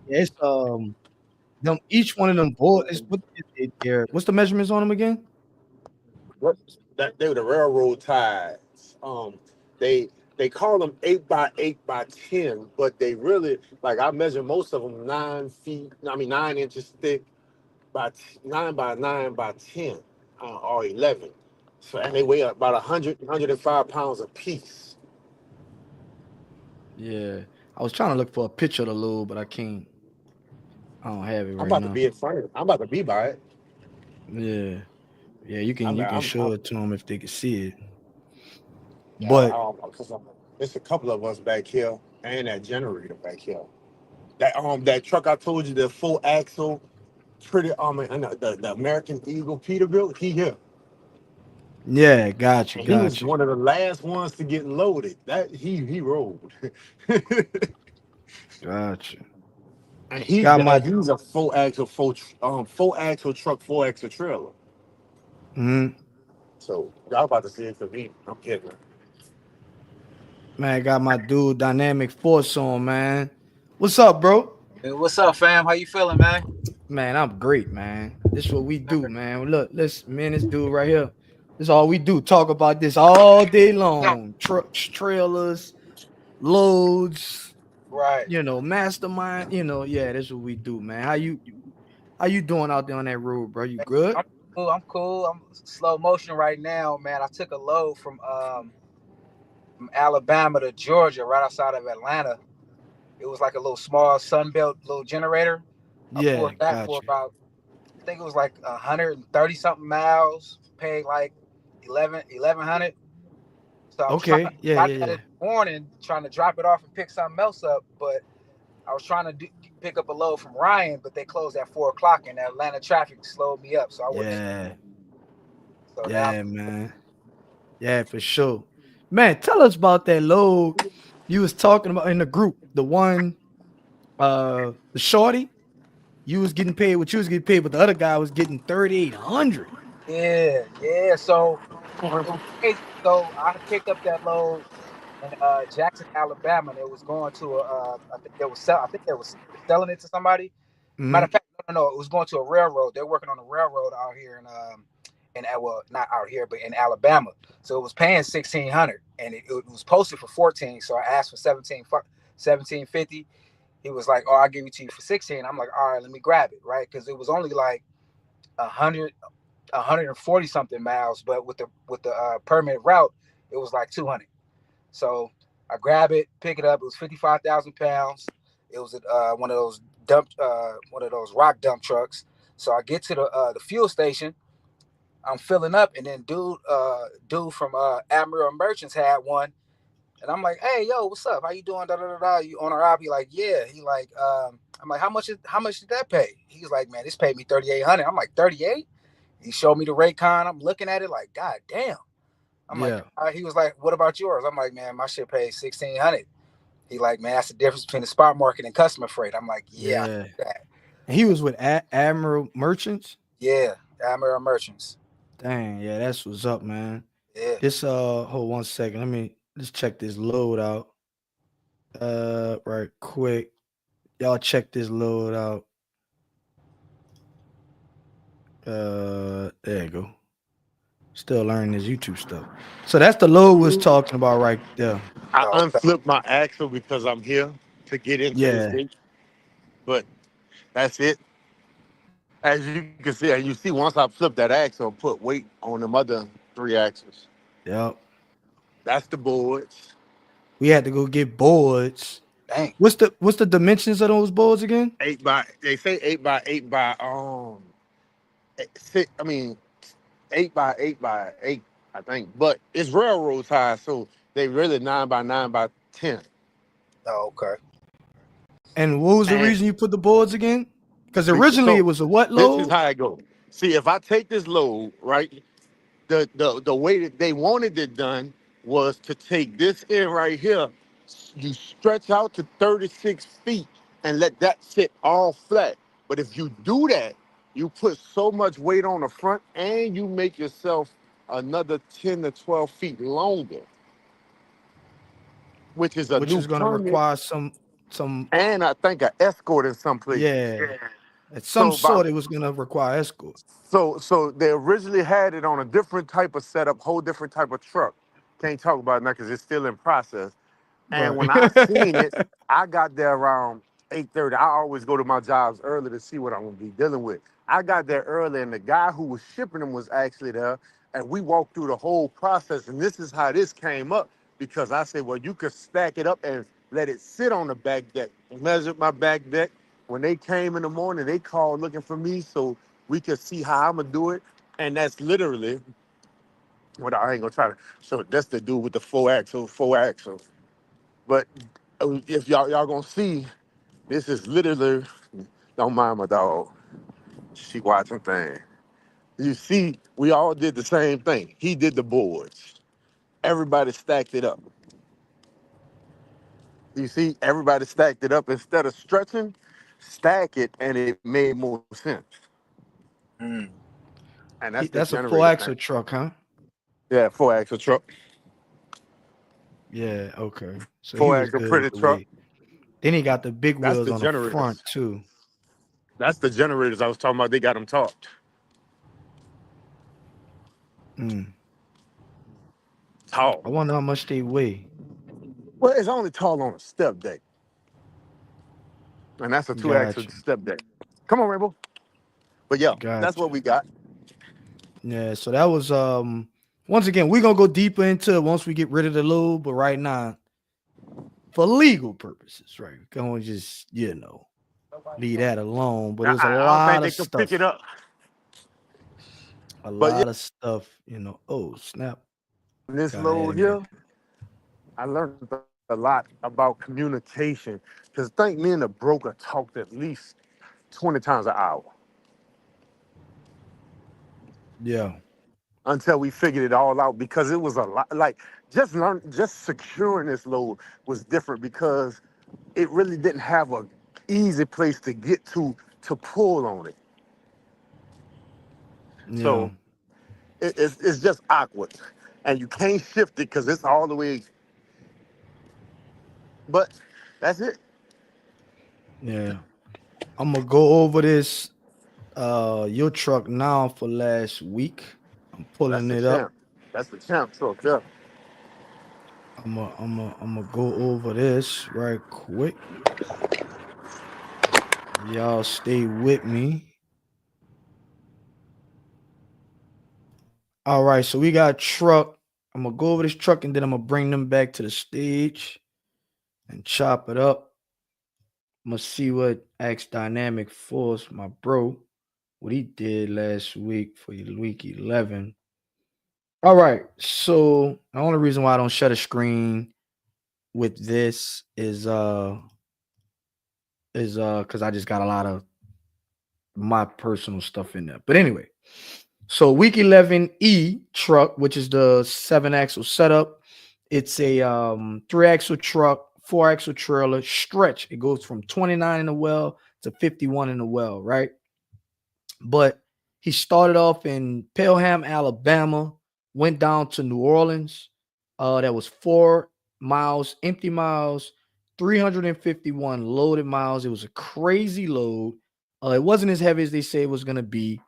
Yeah, it's them each one of them boards. Is what is it there? What's the measurements on them again? What that they were the railroad ties. They they call them 8 by 8 by 10, but they really like I measure most of them 9 feet. I mean 9 inches thick by 9 by 9 by 10 or 11. So and they weigh about 105 pounds a piece. Yeah. I was trying to look for a picture of the load, but I can't. I don't have it I'm right about to now. be in front of it. I'm about to be by it. Yeah. Yeah, you can I'm, you can I'm, show I'm, it to them if they can see it. yeah, But it's a couple of us back here and that generator back here. That truck I told you, the full axle, pretty and the American Eagle Peterbilt, he here. yeah, got you, And he was got you, one of the last ones to get loaded. That he rode. and got you. he Got my he's a full axle truck, full axle trailer. mhm. So y'all about to see it for me. I'm kidding. Man, got my dude Dynamic Force on, man. What's up, bro? Hey, what's up, fam? How you feeling, man? Man, I'm great, man. This is what we do, man. Look, this dude right here. This is all we do. Talk about this all day long. Trucks, trailers, loads, Right. mastermind. Yeah, this is what we do, man. How you doing out there on that road, bro? You good? I'm cool. I'm cool. I'm slow motion right now, man. I took a load from Alabama to Georgia, right outside of Atlanta. It was like a little small Sunbelt little generator. I Yeah, pulled that for got you. about, I think it was like 130 something miles. Paid like 1100. So I was trying to Okay. Yeah, got yeah, that in yeah. the morning, trying to drop it off and pick something else up, but I was trying to pick up a load from Ryan, but they closed at 4 o'clock, and the Atlanta traffic slowed me up, so I wouldn't. Yeah. So now, Yeah, man. Yeah, for sure. Man, tell us about that load you was talking about in the group. The one, the shorty, you was getting paid what you was getting paid, but the other guy was getting 3,800. yeah, yeah. So it was crazy. So I picked up that load in Jackson, Alabama, and it was going to I think they was selling it to somebody. Matter Hmm. of fact, no, it was going to a railroad. They're working on a railroad out here well, not out here, but in Alabama. So it was paying 1,600, and it was posted for 14. So I asked for 1750. He was like, "Oh, I'll give it to you for 16." I'm like, "All right, let me grab it," right? Because it was only like 140 something miles, but with the permit route, it was like 200. So I grab it, pick it up. It was 55,000 pounds. It was one of those rock dump trucks. So I get to the fuel station. I'm filling up, and then dude from Admiral Merchants had one, and I'm like, "Hey, yo, what's up? How you doing? Da da da da. You on our app?" He like, "Yeah." He like, I'm like, "How much did that pay?" He's like, "Man, this paid me 3,800." I'm like, 38. He showed me the rate con. I'm looking at it like, God damn. I'm like, Yeah. he was like, "What about yours?" I'm like, "Man, my shit pays 1,600." He like, "Man, that's the difference between the spot market and customer freight." I'm like, "Yeah, Yeah. that. And he was with Admiral Merchants. Yeah, Admiral Merchants. Dang, yeah, that's what's up, man. Yeah, This hold 1 second. Let's check this load out. Right quick. Y'all check this load out. There you go. Still learning this YouTube stuff. So that's the load was talking about right there. I oh, okay. unflipped my axle because I'm here to get into this Yeah. thing, but that's it. As you can see, and you see, once I flip that axle, put weight on them other three axles. Yep. That's the boards. We had to go get boards. Dang. What's the dimensions of those boards again? They say 8 by six, I mean 8 by 8 by 8, I think. But it's railroad ties, so they really 9 by 9 by 10. Oh, okay. And what was the And reason you put the boards again? Because originally it so was a what this is load? how it goes. See, if I take this load, right, the way that they wanted it done was to take this in right here, you stretch out to 36 feet and let that sit all flat. But if you do that, you put so much weight on the front and you make yourself another 10 to 12 feet longer, which is a Which new is gonna permit require some and I think an escort in some places. yeah. At some So by sort it was gonna require escort. So they originally had it on a different type of setup, whole different type of truck. Can't talk about it now because it's still in process. And Right. when I seen it, I got there around 8:30. I always go to my jobs early to see what I'm gonna be dealing with. I got there early, and the guy who was shipping them was actually there, and we walked through the whole process. And this is how this came up because I said, well, you could stack it up and let it sit on the back deck. Measured my back deck. When they came in the morning, they called looking for me so we could see how I'm gonna do it. And that's literally what I ain't gonna try to show. That's the dude with the four axle. But if y'all gonna see, this is literally. Don't mind my dog. She watching things. You see, we all did the same thing. He did the boards. Everybody stacked it up. You see, everybody stacked it up instead of stretching. Stack it, and it made more sense. Mm. And that's the That's a full generator thing. axle truck, huh? Yeah, four axle truck. Yeah, okay. So he Four was axle good with printed the truck. weight. Then he got the big That's wheels the on the front generators. too. That's the generators I was talking about. They got them topped. Mm. Tall. I wonder how much they weigh. Well, it's only tall on a step deck. And that's a two axle Gotcha. step deck. Come on, Rainbow. But yeah, that's what Gotcha. we got. Yeah, so that was once again, we're gonna go deeper into it once we get rid of the load, but right now, for legal purposes, right? We're gonna just, leave that alone. But it was a I don't think lot they of could pick it stuff. up. A But yeah, lot of stuff, Oh, snap. this Got load animated. here, I learned a lot about communication. Because I think me and the broker talked at least 20 times an hour Yeah. until we figured it all out because it was a lot. Like just securing this load was different because it really didn't have a easy place to get to pull on it. Yeah. So it's just awkward, and you can't shift it because it's all the way. But that's it. Yeah. I'm gonna go over this your truck now for last week. I'm That's pulling the it up. champ. That's the champ truck. Yeah. I'm gonna go over this right quick. Y'all stay with me. All right, so we got truck. I'm gonna go over this truck and then I'm gonna bring them back to the stage and chop it up. I'm gonna see what X Dynamic Force, my bro, what he did last week for week 11. All right, so the only reason why I don't shut a screen with this is because I just got a lot of my personal stuff in there. But anyway, so week 11E truck, which is the 7-axle setup. It's a 3-axle truck, 4-axle trailer stretch. It goes from 29 in the well to 51 in the well, right? But he started off in Pelham, Alabama, went down to New Orleans. That was 4 miles, empty miles, 351 loaded miles. It was a crazy load. It wasn't as heavy as they say it was going to be.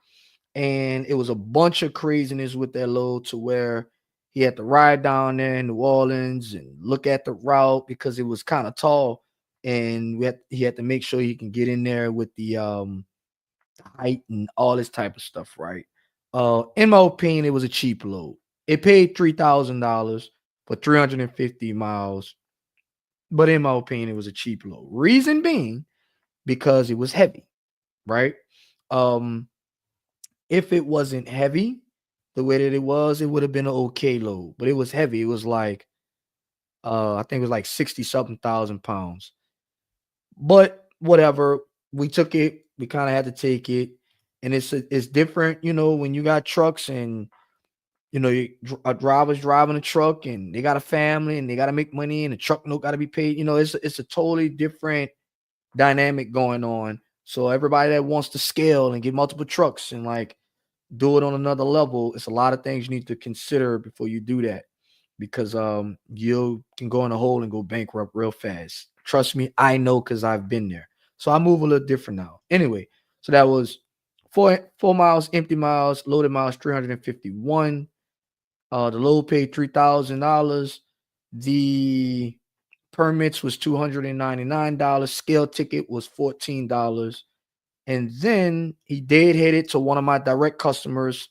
And it was a bunch of craziness with that load to where he had to ride down there in New Orleans and look at the route because it was kind of tall. And he had to make sure he can get in there with the height and all this type of stuff, right? In my opinion, it was a cheap load. It paid $3,000, for 350 miles. But in my opinion, it was a cheap load. Reason being, because it was heavy, right? Um, if it wasn't heavy the way that it would have been an okay load. But it was heavy. It was like I think it was like 60 something thousand pounds. But whatever, we took it. We kind of had to take it, and it's different, when you got trucks and a driver's driving a truck and they got a family and they got to make money and the truck note got to be paid. It's a totally different dynamic going on. So everybody that wants to scale and get multiple trucks and like do it on another level, it's a lot of things you need to consider before you do that, because you can go in a hole and go bankrupt real fast. Trust me, I know, because I've been there. So I move a little different now. Anyway, so that was 4 miles, empty miles, loaded miles 351. The load paid $3,000. The permits was $299. Scale ticket was $14. And then he did hit it to one of my direct customers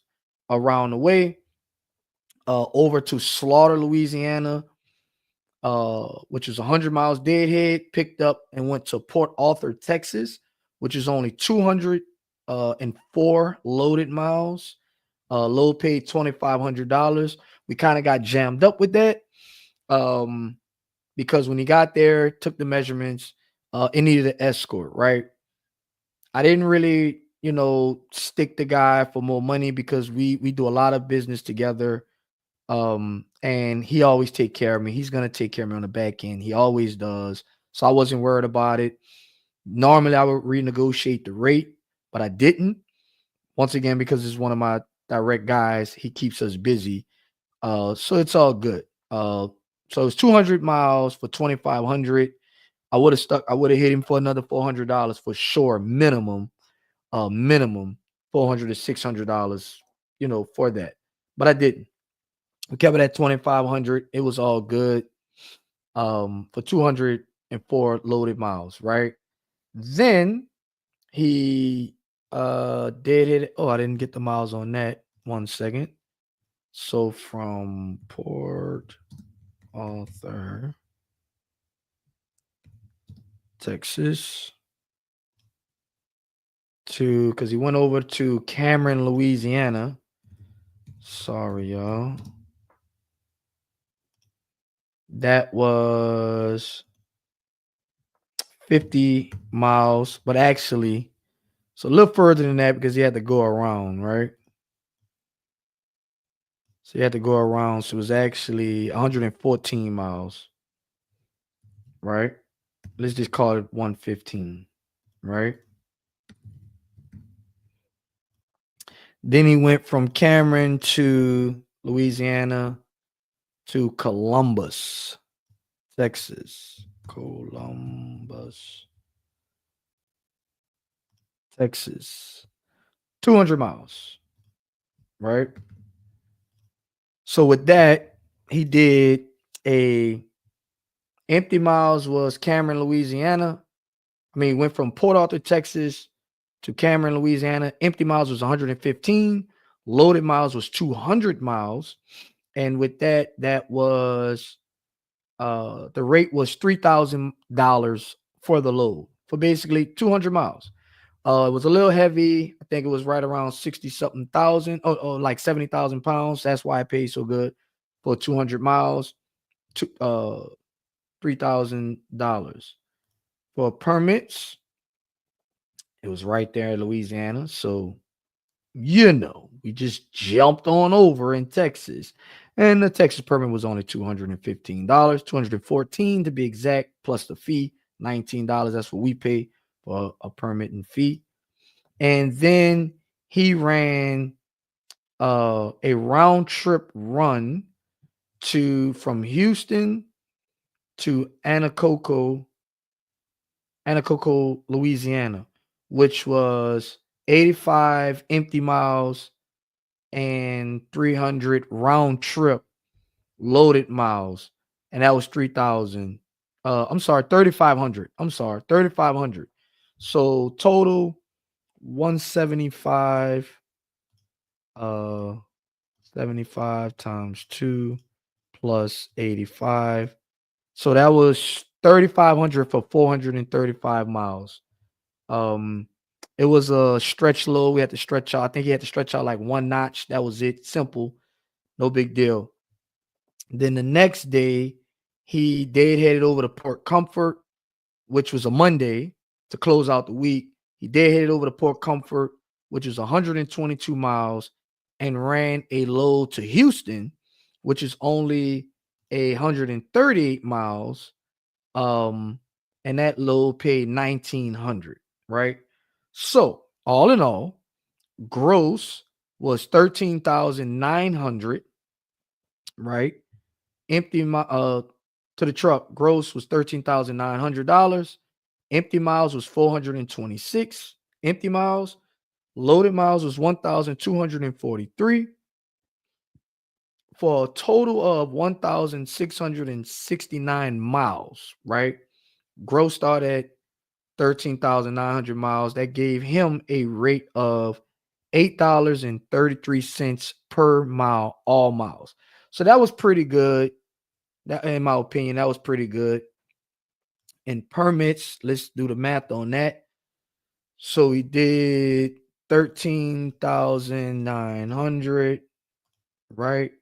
around the way, over to Slaughter, Louisiana, which is 100 miles deadhead, picked up and went to Port Arthur, Texas, which is only 204 loaded miles. Load paid $2,500. We kind of got jammed up with that, because when he got there, took the measurements, it needed an escort, right? I didn't really, stick the guy for more money, because we do a lot of business together. And he always take care of me. He's gonna take care of me on the back end. He always does. So I wasn't worried about it. Normally I would renegotiate the rate, but I didn't. Once again, because it's one of my direct guys, he keeps us busy. So it's all good. So it's 200 miles for 2,500. I would have hit him for another $400 for sure, minimum. Minimum $400 to $600, for that. But I didn't. We kept it at 2,500. It was all good. For 204 loaded miles, right? Then he did it. Oh, I didn't get the miles on that. 1 second. So from Port Arthur, Texas, because he went over to Cameron, Louisiana. Sorry, y'all. That was 50 miles, but actually, so a little further than that, because he had to go around, right? So he had to go around. So it was actually 114 miles, right? Let's just call it 115, right? Then he went from Cameron to Louisiana to Columbus, Texas. Columbus, Texas. 200 miles, right? So with that, he did empty miles was Cameron, Louisiana. I mean, went from Port Arthur, Texas to Cameron, Louisiana. Empty miles was 115. Loaded miles was 200 miles. And with that, that was the rate was $3,000 for the load for basically 200 miles. It was a little heavy. I think it was right around 60 something thousand, like 70,000 pounds. That's why I paid so good for 200 miles, to $3,000. For permits, it was right there in Louisiana. So, we just jumped on over in Texas. And the Texas permit was only $215, $214 to be exact, plus the fee, $19. That's what we pay for a permit and fee. And then he ran a round trip run from Houston to Anacoco, Louisiana, which was 85 empty miles and 300 round trip loaded miles. And that was 3,000. I'm sorry, 3,500. 3,500. So total 175, 75 times 2 plus 85. So that was 3,500 for 435 miles. It was a stretch load. We had to stretch out. I think he had to stretch out like one notch. That was it. Simple, no big deal. Then the next day, he headed over to Port Comfort, which was a Monday to close out the week. He headed over to Port Comfort, which is 122 miles, and ran a load to Houston, which is only 138 miles. And that load paid 1,900, right? So all in all, gross was 13,900, right? Empty to the truck, gross was $13,900. Empty miles was 426 empty miles. Loaded miles was 1,243 for a total of 1,669 miles, right? Gross started at 13,900 miles. That gave him a rate of $8.33 per mile, all miles. So that was pretty good. That, in my opinion, that was pretty good. And permits, let's do the math on that. So he did 13,900, right?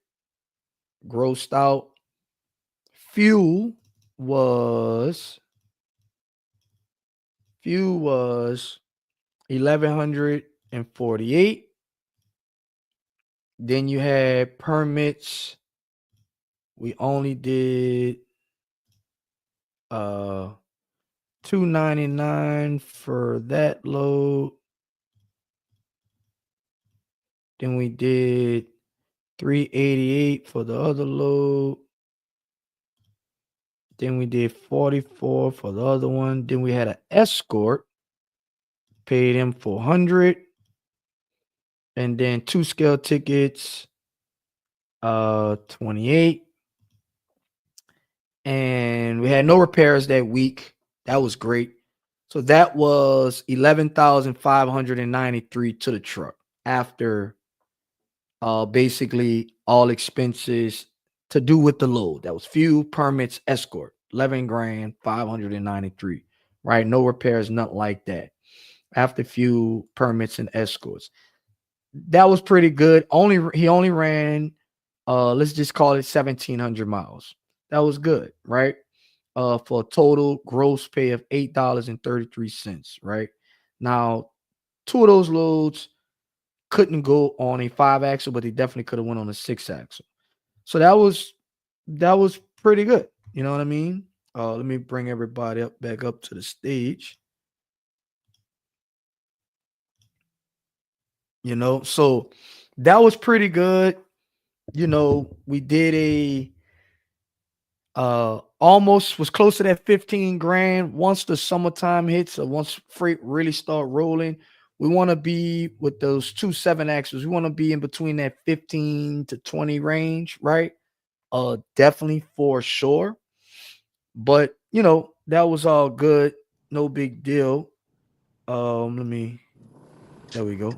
Grossed out. Fuel was 1,148. Then you had permits. We only did $299 for that load. Then we did $388 for the other load. Then we did $44 for the other one. Then we had an escort, paid him $400. And then 2 scale tickets, 28. And we had no repairs that week. That was great. So that was 11,593 to the truck after basically all expenses to do with the load. That was fuel, permits, escort, 11 grand, 593, right? No repairs, nothing like that. After fuel, permits, and escorts. That was pretty good. He only ran, let's just call it 1,700 miles. That was good, right? For a total gross pay of $8.33, right? Now, 2 of those loads couldn't go on a 5-axle, but they definitely could have went on a 6-axle. So that was pretty good. You know what I mean? Let me bring everybody back up to the stage. You know, so that was pretty good. You know, we did almost was close to that 15 grand. Once the summertime hits, or once freight really start rolling, we want to be with those 2 7-axles. We want to be in between that 15 to 20 range, right? Definitely for sure. But you know, that was all good, no big deal. There we go.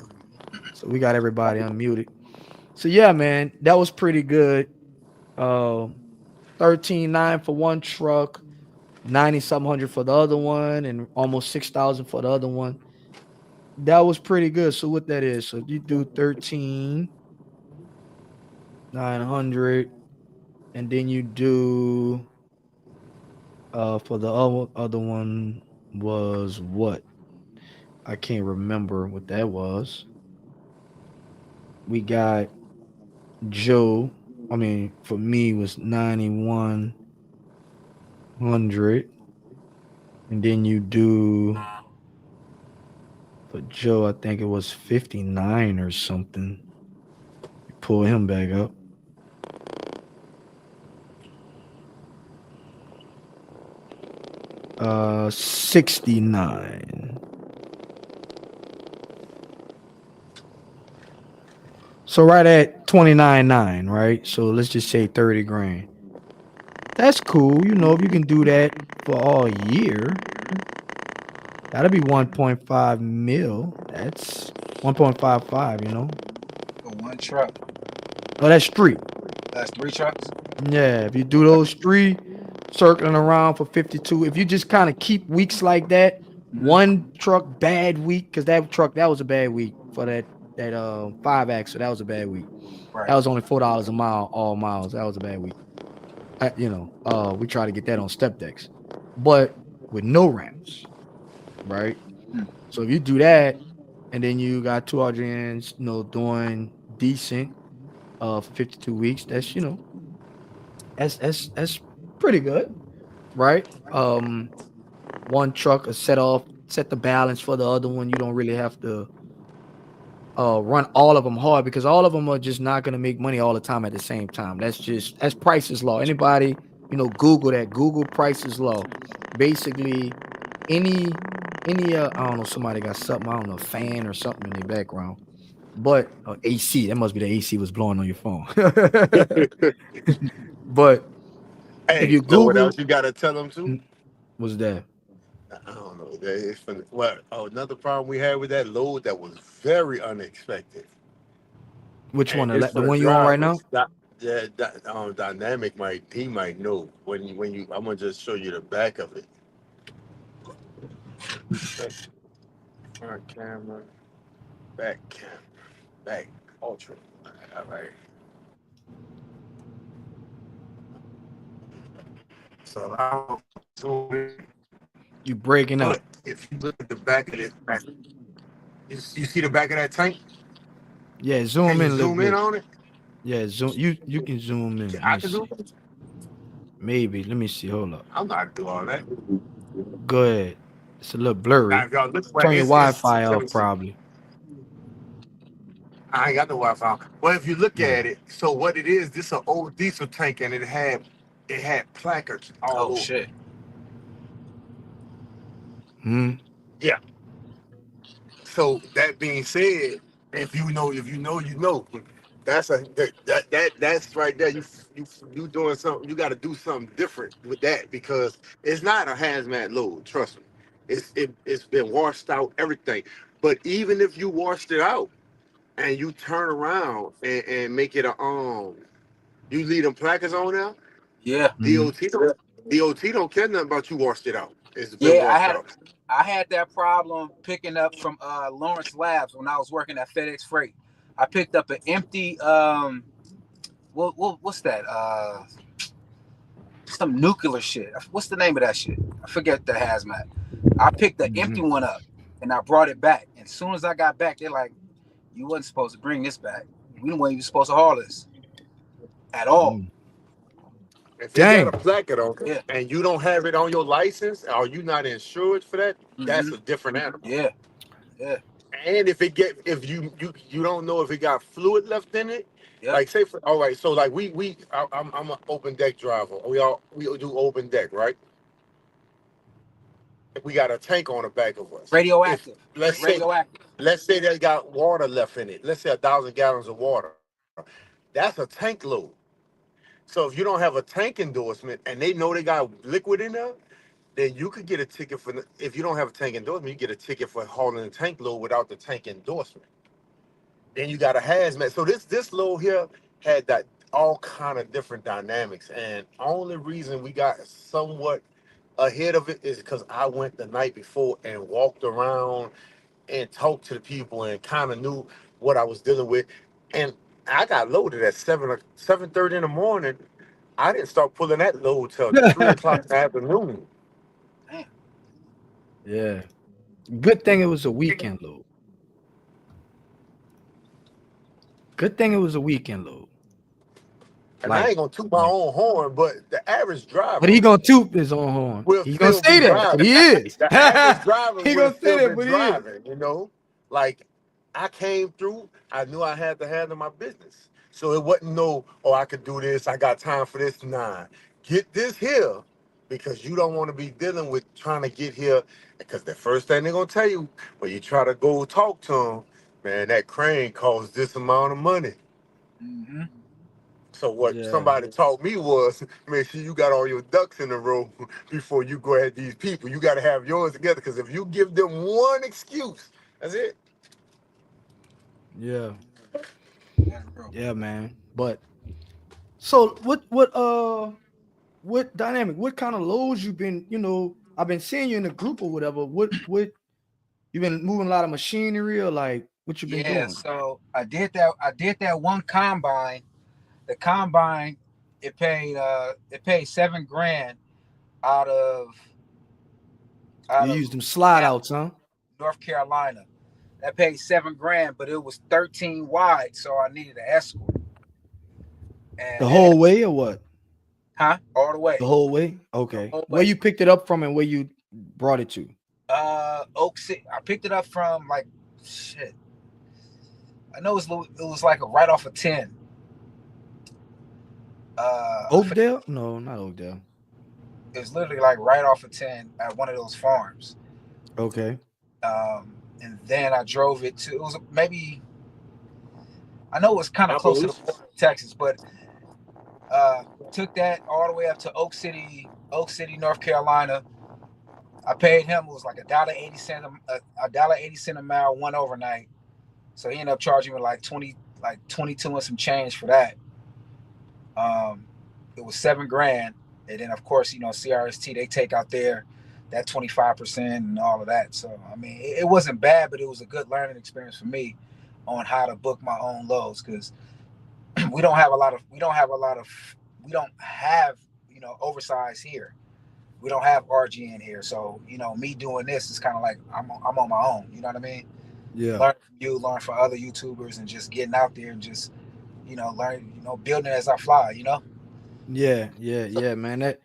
So we got everybody unmuted. So yeah, man, that was pretty good. 13,900 for one truck, 90-something hundred for the other one, and almost 6,000 for the other one. That was pretty good. So what that is? So you do 13,900, and then you do for the other one was what? I can't remember what that was. We got Joe. I mean, for me was 9,100, and then you do for Joe. I think it was 59 or something. You pull him back up. Uh, 69. So right at 29.9, right? So let's just say 30 grand. That's cool. You know, if you can do that for all year, that'll be 1.5 mil. That's 1.55, you know. For one truck. Oh, that's 3. That's 3 trucks? Yeah, if you do those 3 circling around for 52, if you just kind of keep weeks like that, Mhm. one truck bad week, because that truck that was a bad week for that 5 axle. That was a bad week. Right. That was only $4 a mile, all miles. That was a bad week. We try to get that on step decks, but with no ramps, right? Mm. So if you do that, and then you got 2 RGNs, doing decent for 52 weeks, that's pretty good, right? One truck will set the balance for the other one. You don't really have to run all of them hard because all of them are just not going to make money all the time at the same time. That's Price's law. Anybody, Google that. Google Price's law. Basically, any I don't know, somebody got something, I don't know, fan or something in their background. But AC, that must be the AC was blowing on your phone. But if Hey, you you know what Google, else you gotta tell them too? was that I don't know. It's funny. Well, another problem we had with that load that was very unexpected, which one? and The, this the for the one you on right now? drivers. Dynamic he might know when you. I'm gonna just show you the back of it. Front camera, back camera, back ultra. All right. So I'll zoom in. You breaking But up? if you look at the back of it, you see the back of that tank? Yeah, Can zoom you in a little zoom in bit. on it? Yeah, zoom. You can zoom in. Let I me can zoom see. in. Maybe. Let me see. Hold up. I'm not doing all that. Go ahead. It's a little Now, blurry. if y'all look where Turn your it's Wi-Fi let off, me see. probably. I ain't got the Wi-Fi. Well, if you look Yeah. at it, so what it is, this is an old diesel tank, and it had placards all Oh over it. shit. Hmm. Yeah. So that being said, if you know, you know. That's right there. You doing something. You got to do something different with that because it's not a hazmat load. Trust me, it's been washed out everything. But even if you washed it out and you turn around and make it you leave them placards on there. Yeah. Hmm. DOT don't care nothing about you washed it out. It's been Yeah. washed out. I had that problem picking up from Lawrence Labs when I was working at FedEx Freight. I picked up an empty what's that? Some nuclear shit. What's the name of that shit? I forget the hazmat. I picked the empty Hmm. one up and I brought it back. And as soon as I got back, they're like, "You wasn't supposed to bring this back. We weren't even supposed to haul this at all." Mm. If it got a Dang. placard on it Yeah. and you don't have it on your license or you not insured for that, Mm-hmm. that's a different animal. Yeah. Yeah. And if you don't know if it got fluid left in it, Yep. like say for all right, so like I'm an open deck driver. We do open deck, right? We got a tank on the back of us. If Radioactive. let's It's say radioactive. let's say they got water left in it. Let's say 1,000 gallons of water. That's a tank load. So if you don't have a tank endorsement and they know they got liquid in there, then you could get a ticket for if you don't have a tank endorsement, you get a ticket for hauling a tank load without the tank endorsement. Then you got a hazmat. So this load here had that all kind of different dynamics, and only reason we got somewhat ahead of it is because I went the night before and walked around and talked to the people and kind of knew what I was dealing with. And I got loaded at 7:30 in the morning. I didn't start pulling that load till 3 o'clock in the afternoon. Damn. Yeah. Good thing it was a weekend load. Good thing it was a weekend load. And I Like, ain't gonna toot my like, own horn, but the average but driver he gonna toot his own horn. will He gonna still say be that, but driving. he is. The average driver He would have gonna say still that, been but he is. driving, you know? Like I came through, I knew I had to handle my business. So it wasn't no, oh, I could do this, I got time for this. Nah. Get this here because you don't want to be dealing with trying to get here. Because the first thing they're gonna tell you when you try to go talk to them, man, that crane costs this amount of money. Mm-hmm. So what Yeah. somebody taught me was make sure you got all your ducks in a row before you go at these people. You got to have yours together because if you give them one excuse, that's it. Yeah. That's real. Yeah, man. But So what dynamic? What kind of loads you been? I've been seeing you in the group or whatever. What you been moving a lot of machinery or like what you been Yeah, doing? so I did that one combine. The combine, it paid 7 grand out of You out of use them slide Dallas, outs, huh? North Carolina. That paid 7 grand, but it was 13 wide, so I needed an escort. The And then, whole way or what? huh? All the The way. whole way? The Okay. whole Where way. you picked it up from and where you brought it to? Oak City. I picked it up from like shit. I know it was like a right off of 10. I forget, Oakdale? No, not Oakdale. it was literally like right off of 10 at one of those farms. Okay. And then I drove it to. It was maybe I know it was kind of close to the Appaloosa. border of Texas, but took that all the way up to Oak City, North Carolina. I paid him, it was like a $1.80 a mile, one overnight. So he ended up charging me like 22 and some change for that. Um, it was 7 grand, and then of course CRST, they take out there that 25% and all of that. So I mean, it wasn't bad, but it was a good learning experience for me on how to book my own loads because we don't have oversized here. We don't have RG in here, so me doing this is kind of like I'm on my own. You know what I mean? Yeah. Learn from you, learn from other YouTubers, and just getting out there and just learn, building as I fly. Yeah, yeah, yeah, man.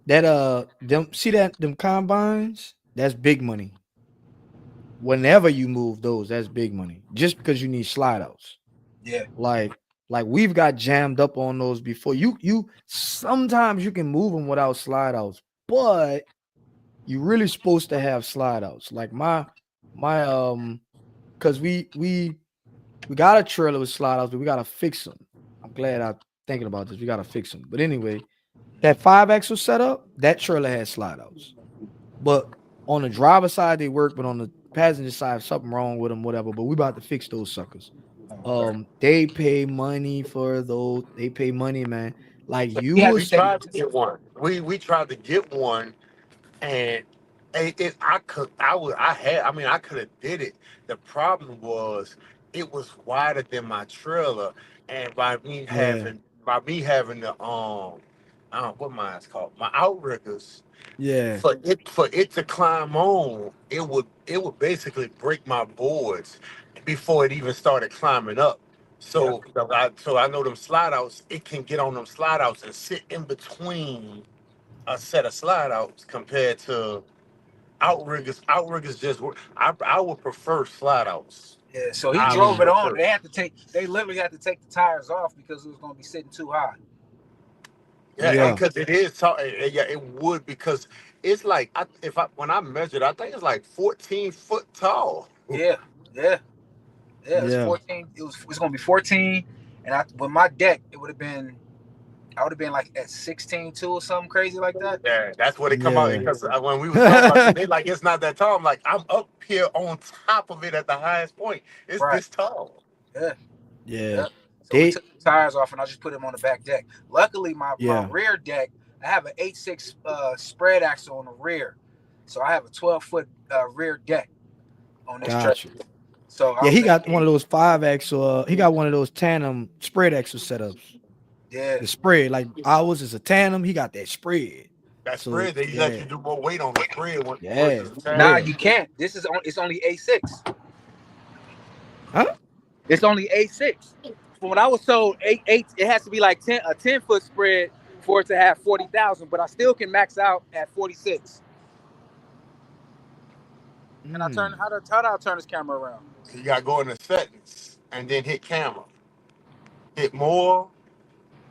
Them see that them combines, that's big money. Whenever you move those, that's big money. Just because you need slide outs. Yeah, Like we've got jammed up on those before. You sometimes you can move them without slide outs, but you really supposed to have slide outs. Like my because we got a trailer with slide outs, but we gotta fix them. I'm glad I'm thinking about this. We gotta fix them. But anyway, that 5 axle setup, that trailer has slide outs. But on the driver side, they work, but on the passenger side, something wrong with them, whatever. But we about to fix those suckers. okay. They pay money for those. They pay money, man. Like So you he had We to was, take tried to get one. We tried to get one, and I could have did it. The problem was it was wider than my trailer, and yeah, by me having the I don't know what mine's called, my outriggers, yeah, for it to climb on, it would basically break my boards before it even started climbing up. yeah, So I know them slide outs, it can get on them slide outs and sit in between a set of slide outs compared to outriggers. Outriggers just work. I would prefer slide outs. yeah. So he I would drove it on. prefer. They literally had to take the tires off because it was going to be sitting too high. Yeah, and yeah, because it is tall, yeah, it would because it's like if I when I measured, I think it's like 14 foot tall. Yeah, yeah, yeah. It was yeah, 14. It was going to be 14, and with my deck, I would have been like at 16 too or something crazy like that. Yeah, that's what it come out yeah. because when we was talking about it, they like it's not that tall. I'm like I'm up here on top of it at the highest point. It's Right. this tall. Yeah. Yeah. Yeah. So we They took the tires off and I just put them on the back deck. Luckily, my yeah. rear deck, I have an 8.6 spread axle on the rear, so I have a 12-foot rear deck on this truck. Got you. So I Yeah, was he able, got one of those 5 axle. He got one of those tandem spread axle setups. yeah, The spread, like ours is a tandem. He got that spread. That So spread, they let yeah, you do more weight on the spread yeah, versus the nah, tandem. yeah. you can't. It's only A6. Huh? It's only A6. From what I was told, eight it has to be like a 10-foot spread for it to have 40,000, but I still can max out at 46. And how do I turn this camera around? So you got to go into settings and then hit camera. Hit more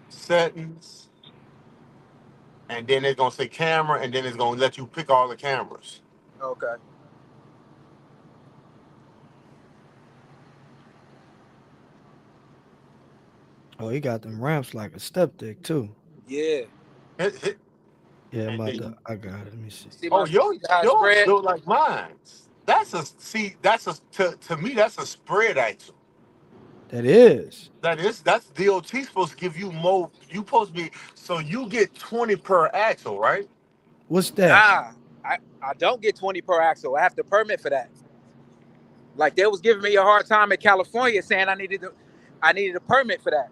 settings, and then it's gonna say camera, and then it's gonna let you pick all the cameras. Okay. Oh, he got them ramps like a step dick too. Yeah. Hit, Yeah, I'm and about to. then I got it. Let me see. See oh, see how it yours spread? look like mine. That's a to me that's a spread axle. That is. That's DOT supposed to give you more. You supposed to be so you get 20 per axle, right? What's that? Nah, I don't get 20 per axle. I have to permit for that. Like they was giving me a hard time in California, saying I needed a permit for that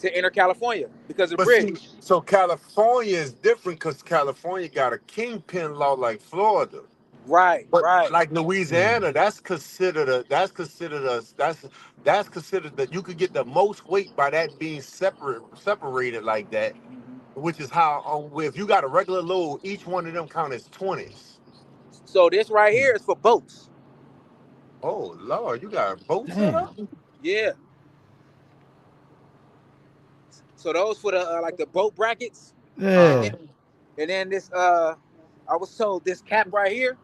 to enter California because of But see, bridge. so California is different because California got a kingpin law like Florida. Right, But right. like Mm. Louisiana, that's considered that you could get the most weight by that being separated like that, which is how if you got a regular load, each one of them count as 20s. So this right here is for boats. Oh Lord, you got a boat set Damn. up? Yeah. So those for the like the boat brackets, and Yeah. then, and then this I was told this cap right here.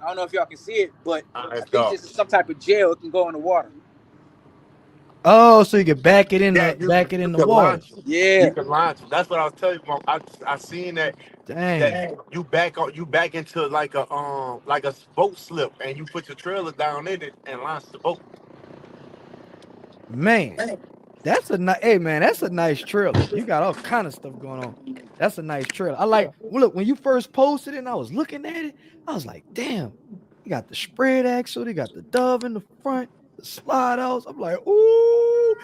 I don't know if y'all can see it, but I It's think dark. this is some type of gel. It can go in the water. Oh, so you can back it in Yeah, the back it you in the can water. launch them. You Yeah. can launch them. That's what I was telling you, Mom. I seen Dang. that you back into like a boat slip, and you put your trailer down in it and launch the boat. Man. That's a nice, hey man, that's a nice trailer. You got all kind of stuff going on. That's a nice trailer. I like, well, look, when you first posted it and I was looking at it, I was like, damn, you got the spread axle, you got the dove in the front, the slide outs. I'm like, ooh,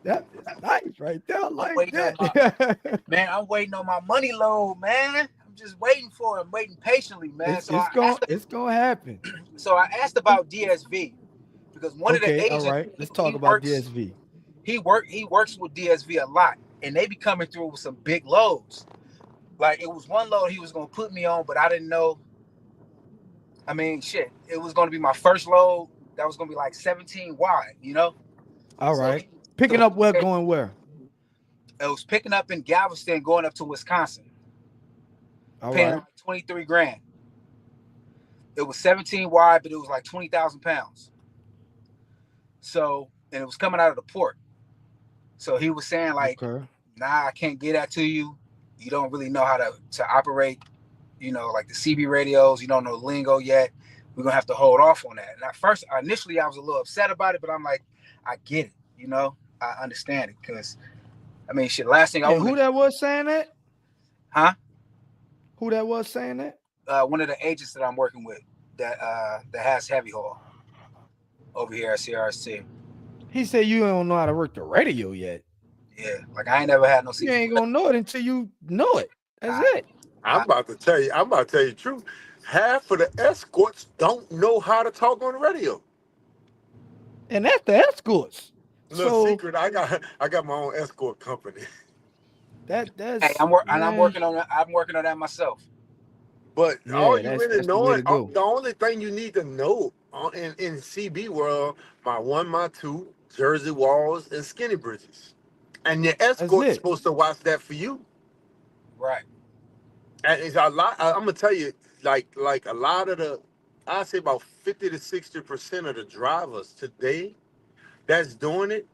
that is nice right there. I I'm like waiting on my that. man. I'm waiting on my money load, man. I'm just waiting for it. I'm waiting patiently, man. it's it's gonna happen. So I asked about DSV because one of the Okay, all agents right. Let's talk about DSV. he works with DSV a lot, and they be coming through with some big loads. Like it was one load he was gonna put me on, but I didn't know. I mean, shit, it was gonna be my first load. That was gonna be like 17 wide, you know. All So, right. Picking so up where, going where? it was picking up in Galveston, going up to Wisconsin, All paying right. like 23 grand. It was 17 wide, but it was like 20,000 pounds. So, and it was coming out of the port. So he was saying like, Okay. nah, I can't get that to you. You don't really know how to operate, like the CB radios. You don't know lingo yet. We're gonna have to hold off on that. And at first, initially, I was a little upset about it, but I'm like, I get it. I understand it because I mean, shit. Last thing I And want who to, that was saying that? huh? Who that was saying that? One of the agents that I'm working with that has HeavyHaul over here at CRC. He said you don't know how to work the radio yet. Yeah, like I ain't never had no You CB. ain't gonna know it until you know it. That's I, it. I'm about to tell you. I'm about to tell you the truth. Half of the escorts don't know how to talk on the radio. And that's the escorts. Little So secret, I got my own escort company. hey, that's I'm man. working on that. I'm working on that myself. But all Yeah, you really that's the way know, to go. the only thing you need to know in CB world, my one, my two, Jersey walls, and skinny bridges. And your That's escort's it. supposed to watch that for you. Right. And it's a lot. I'm gonna tell you, like a lot of I say about 50 to 60% of the drivers today that's doing it,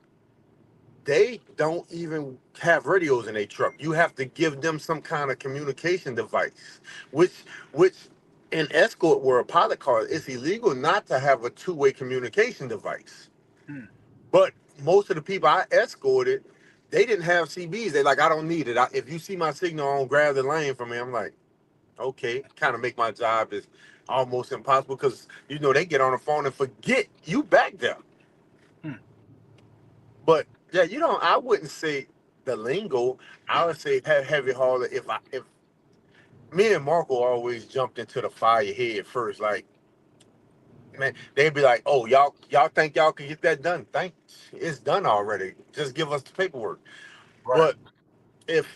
they don't even have radios in their truck. You have to give them some kind of communication device, which in escort world, pilot cars, it's illegal not to have a two-way communication device. Hmm. But most of the people I escorted, they didn't have CBs. They like, I don't need it. If you see my signal on grab the lane from me, I'm like, okay, kind of make my job is almost impossible because they get on the phone and forget you back there. Hmm. But yeah, I wouldn't say the lingo. I would say heavy hauler. If me and Marco always jumped into the fire head first, like man, they'd be like, "Oh, y'all think y'all can get that done? Thanks, it's done already. Just give us the paperwork." Right. But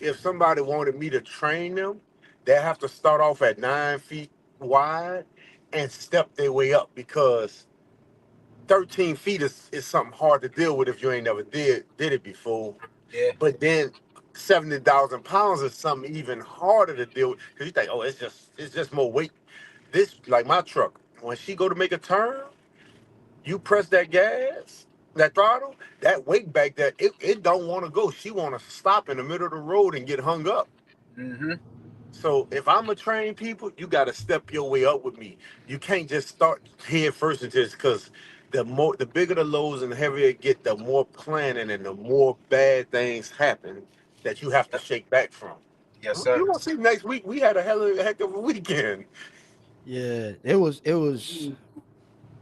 if somebody wanted me to train them, they have to start off at 9 feet wide and step their way up because 13 feet is something hard to deal with if you ain't never did it before. Yeah. But then 70,000 pounds is something even harder to deal with because you think, oh, it's just more weight. This like my truck. When she go to make a turn, you press that gas, that throttle, that weight back there, it don't want to go. She want to stop in the middle of the road and get hung up. Mm-hmm. So if I'm a trained people, you got to step your way up with me. You can't just start head first and just because the bigger the loads and the heavier it get, the more planning and the more bad things happen that you have to Yep. shake back from. Yes, You're sir. gonna see next week we had a heck of a weekend. Yeah, it was,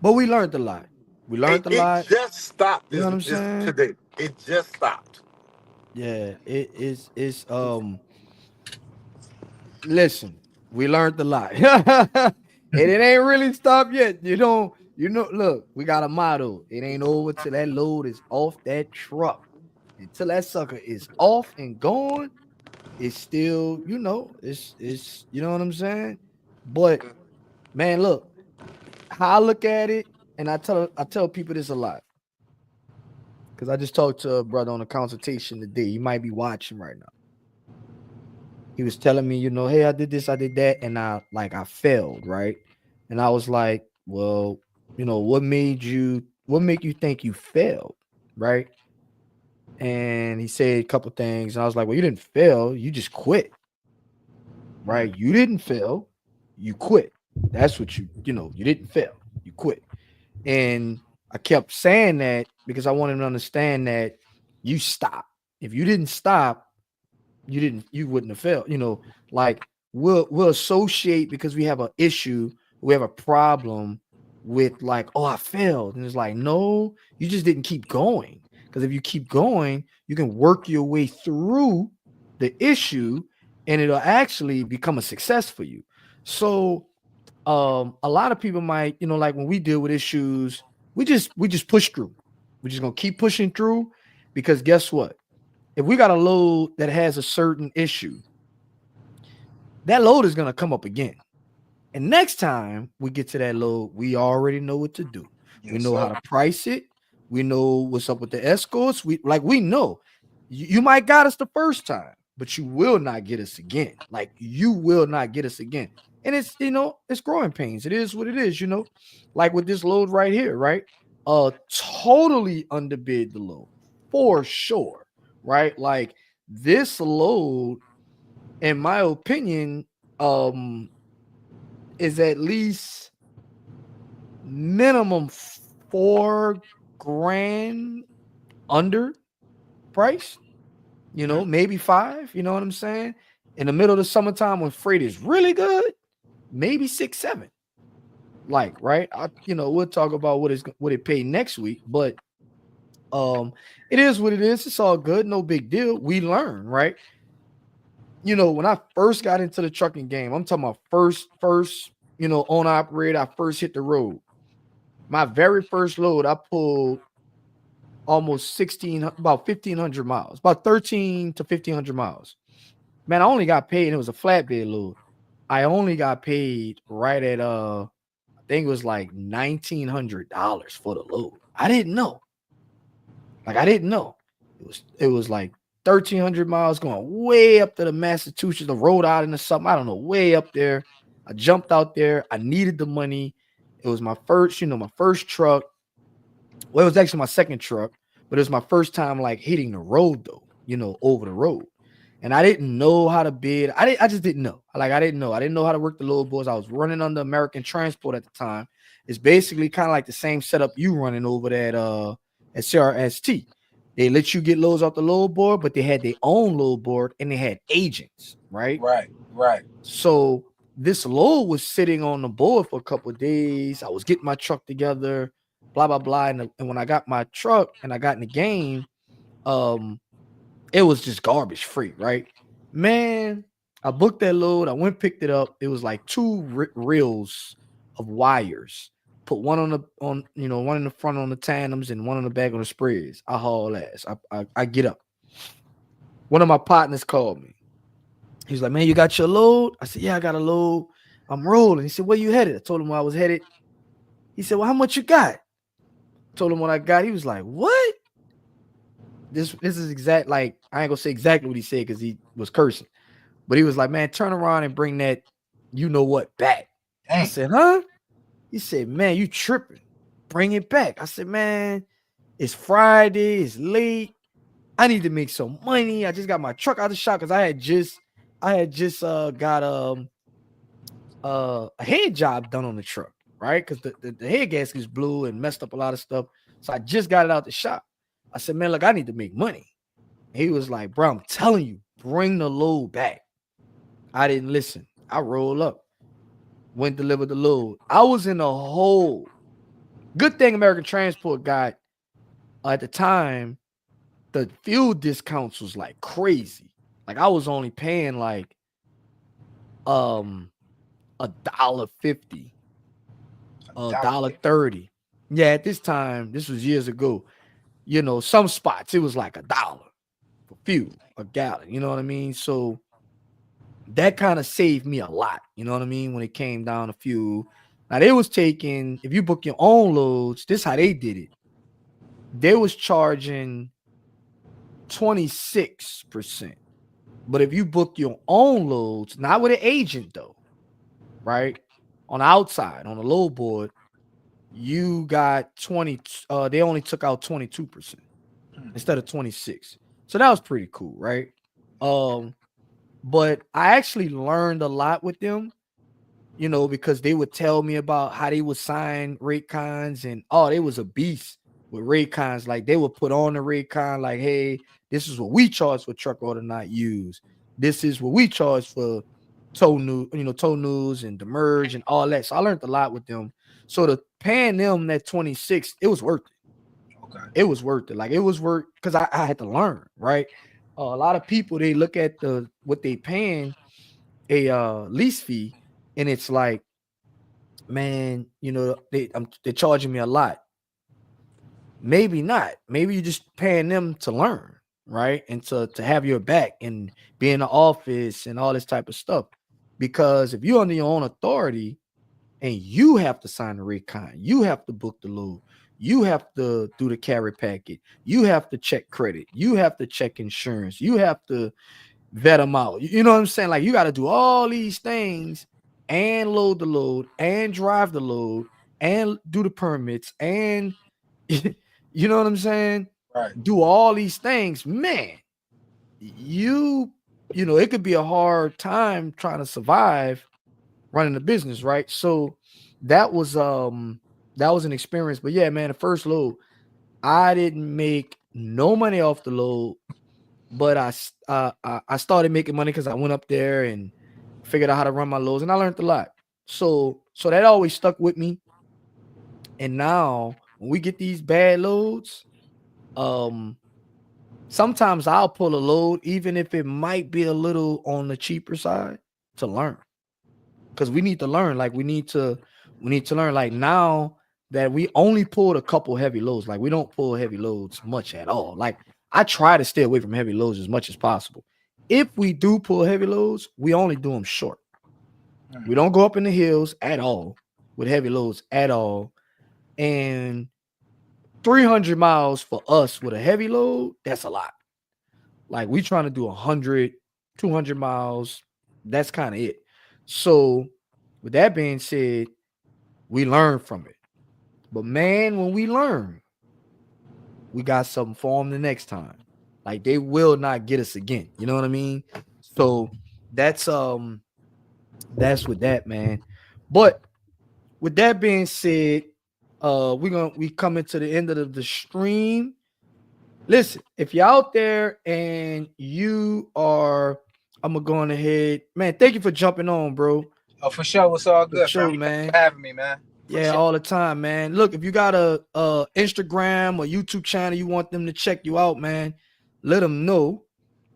but we learned a lot. We It, learned a it lot. just stopped You know what I'm this saying? today. It just stopped. Yeah, it is. It's. Listen, we learned a lot, and it ain't really stopped yet. Look, we got a motto. It ain't over till that load is off that truck. Until that sucker is off and gone, it's still, it's you know what I'm saying? But man, look, how I look at it, and I tell people this a lot. Because I just talked to a brother on a consultation today. He might be watching right now. He was telling me, hey, I did this, I did that, and I failed, right? And I was like, well, what make you think you failed, right? And he said a couple things, and I was like, well, you didn't fail, you just quit, right? You didn't fail, you quit. That's what you didn't fail, you quit. And I kept saying that because I wanted him to understand that you stop. If you didn't stop, you wouldn't have failed. Like we'll associate because we have an issue, we have a problem with like, oh, I failed. And it's like, no, you just didn't keep going. Because if you keep going, you can work your way through the issue and it'll actually become a success for you. So a lot of people might, like when we deal with issues, we just push through. We're just gonna keep pushing through because guess what? If we got a load that has a certain issue, that load is gonna come up again. And next time we get to that load, we already know what to do. We Yes, know how sir. to price it. We know what's up with the escorts. We know. You might got us the first time, but you will not get us again. Like you will not get us again. And it's growing pains. It is what it is. Like with this load right here, right? Totally underbid the load for sure, right? Like this load, in my opinion, um, is at least minimum 4 grand under price, maybe five, you know what I'm saying? In the middle of the summertime when freight is really good, maybe 6, 7. Like, right? We'll talk about what it paid next week, but it is what it is. It's all good, no big deal. We learn, right? When I first got into the trucking game, I'm talking about first, owner operator, I first hit the road. My very first load, I pulled almost about 1,500 miles, about 13 to 1,500 miles. Man, I only got paid, and it was a flatbed load. I only got paid right at I think it was like $1,900 for the load. I didn't know. Like I didn't know. It was like 1,300 miles going way up to the Massachusetts, the Rhode Island or something. I don't know, way up there. I jumped out there. I needed the money. It was my first truck. Well, it was actually my second truck, but it was my first time like hitting the road though, over the road. And I didn't know how to bid. I just didn't know. Like I didn't know. I didn't know how to work the load boards. I was running under American Transport at the time. It's basically kind of like the same setup you running over that at CRST. They let you get loads off the load board, but they had their own load board and they had agents, right? Right, right. So this load was sitting on the board for a couple of days. I was getting my truck together, blah blah blah. And when I got my truck and I got in the game, it was just garbage free, right? Man, I booked that load. I went picked it up. It was like two reels of wires. Put one one in the front on the tandems and one on the back on the spreads. I haul ass. I get up. One of my partners called me. He's like, man, you got your load? I said, yeah, I got a load. I'm rolling. He said, where you headed? I told him where I was headed. He said, well, how much you got? I told him what I got. He was like, what? This is exact. Like, I ain't gonna say exactly what he said because he was cursing. But he was like, man, turn around and bring that you know what back. Dang. I said, huh? He said, man, you tripping. Bring it back. I said, man, it's Friday. It's late. I need to make some money. I just got my truck out of the shop because I had just got a head job done on the truck. right? Because the head gaskets blew and messed up a lot of stuff. So I just got it out the shop. I said, man, look, I need to make money. He was like, bro, I'm telling you, bring the load back. I didn't listen. I rolled up, went delivered the load. I was in a hole. Good thing American Transport got at the time, the fuel discounts was like crazy. Like I was only paying like $1.50, $1.30. Yeah, at this time, this was years ago. You know, some spots it was like $1 for fuel, a gallon. You know what I mean? So that kind of saved me a lot. You know what I mean? When it came down to fuel. Now they was taking, if you book your own loads, this is how they did it. They was charging 26%. But if you book your own loads, not with an agent though, right? On the outside, on the load board, you got 20, they only took out 22% instead of 26. So that was pretty cool, right? But I actually learned a lot with them, you know, because they would tell me about how they would sign rate cons and they was a beast with rate cons. Like they would put on the rate con, like, hey, this is what we charge for truck order not used. This is what we charge for tow news and demurrage and all that. So I learned a lot with them. So the paying them that 26, it was worth it. Okay. It was worth it. Like it was worth because I had to learn, right? A lot of people they look at what they paying a lease fee, and it's like, man, you know, they're charging me a lot. Maybe not. Maybe you're just paying them to learn, right? And to have your back and be in the office and all this type of stuff. Because if you're under your own authority and you have to sign the recon, you have to book the load, you have to do the carry packet, you have to check credit, you have to check insurance, you have to vet them out. You know what I'm saying? Like you got to do all these things and load the load and drive the load and do the permits and you know what I'm saying? Right. Do all these things, man. You know, it could be a hard time trying to survive running a business, right? So that was an experience. But yeah, man, the first load, I didn't make no money off the load, but I started making money because I went up there and figured out how to run my loads, and I learned a lot. So that always stuck with me. And now when we get these bad loads, sometimes I'll pull a load, even if it might be a little on the cheaper side, to learn. Because we need to learn. Like we need to learn. Like now that we only pulled a couple heavy loads, like we don't pull heavy loads much at all. Like I try to stay away from heavy loads as much as possible. If we do pull heavy loads, we only do them short. We don't go up in the hills at all with heavy loads at all. And 300 miles for us with a heavy load, that's a lot. Like we trying to do 100, 200 miles. That's kind of it. So with that being said, we learn from it. But man, when we learn, we got something for them the next time. Like they will not get us again. You know what I mean? So that's with that, man. But with that being said, we coming to the end of the stream. Listen, if you're out there and you are, I'm gonna go on ahead, man. Thank you for jumping on, bro. Oh, for sure. It's all good, sure, man. man. Thanks for having me, man. Yeah, all the time, man. Look, if you got a Instagram or YouTube channel, you want them to check you out, man. Let them know.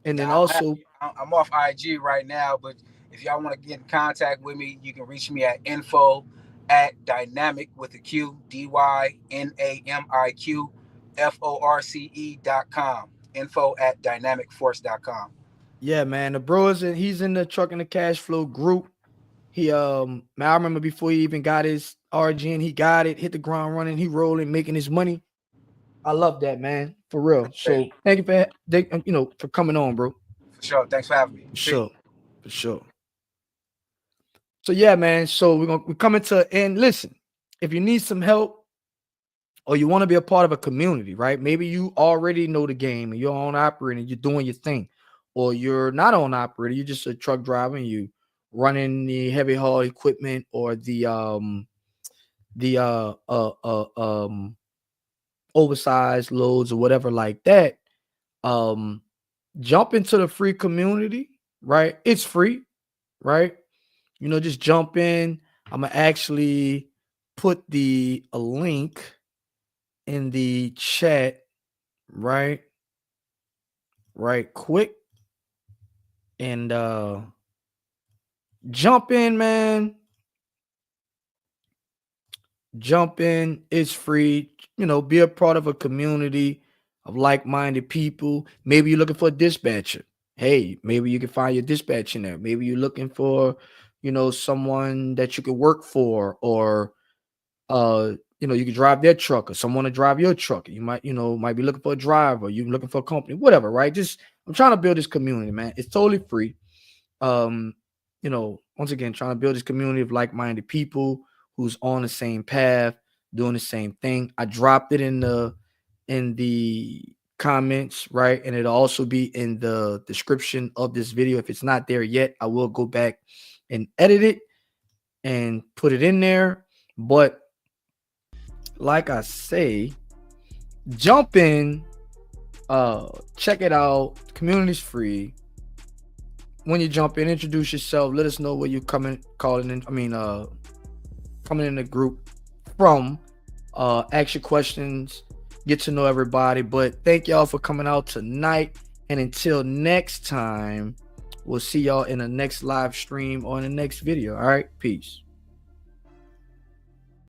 And then also, I'm off IG right now, but if y'all want to get in contact with me, you can reach me at info@dynamic with a Q, DYNAMIQFORCE.com. info@dynamicforce.com. yeah, man. The bro he's in the Truck and the Cash Flow group. He man, I remember before he even got his RGN, he got it, hit the ground running, he rolling, making his money. I love that, man, for real. So thank you for coming on, bro. For sure. Thanks for having me. For sure. So yeah, man. So we're coming to an end. Listen, if you need some help or you want to be a part of a community, right? Maybe you already know the game and you're on operating, you're doing your thing, or you're not on operator, you're just a truck driver and you running the heavy haul equipment or the the oversized loads or whatever like that, jump into the free community, right? It's free, right? Just jump in. I'm gonna actually put a link in the chat, right? Right quick. And jump in, man. Jump in. It's free. Be a part of a community of like-minded people. Maybe you're looking for a dispatcher. Hey, maybe you can find your dispatcher in there. Maybe you're looking for, someone that you could work for, or you can drive their truck, or someone to drive your truck. You might be looking for a driver. You're looking for a company, whatever, right? I'm trying to build this community, man. It's totally free. Once again, trying to build this community of like-minded people who's on the same path, doing the same thing. I dropped it in the comments, right? And it'll also be in the description of this video. If it's not there yet, I will go back and edit it and put it in there. But like I say, jump in, check it out. The community's free. When you jump in, introduce yourself. Let us know where you're coming in the group from. Ask your questions, get to know everybody. But thank y'all for coming out tonight. And until next time, we'll see y'all in the next live stream or in the next video. All right, peace.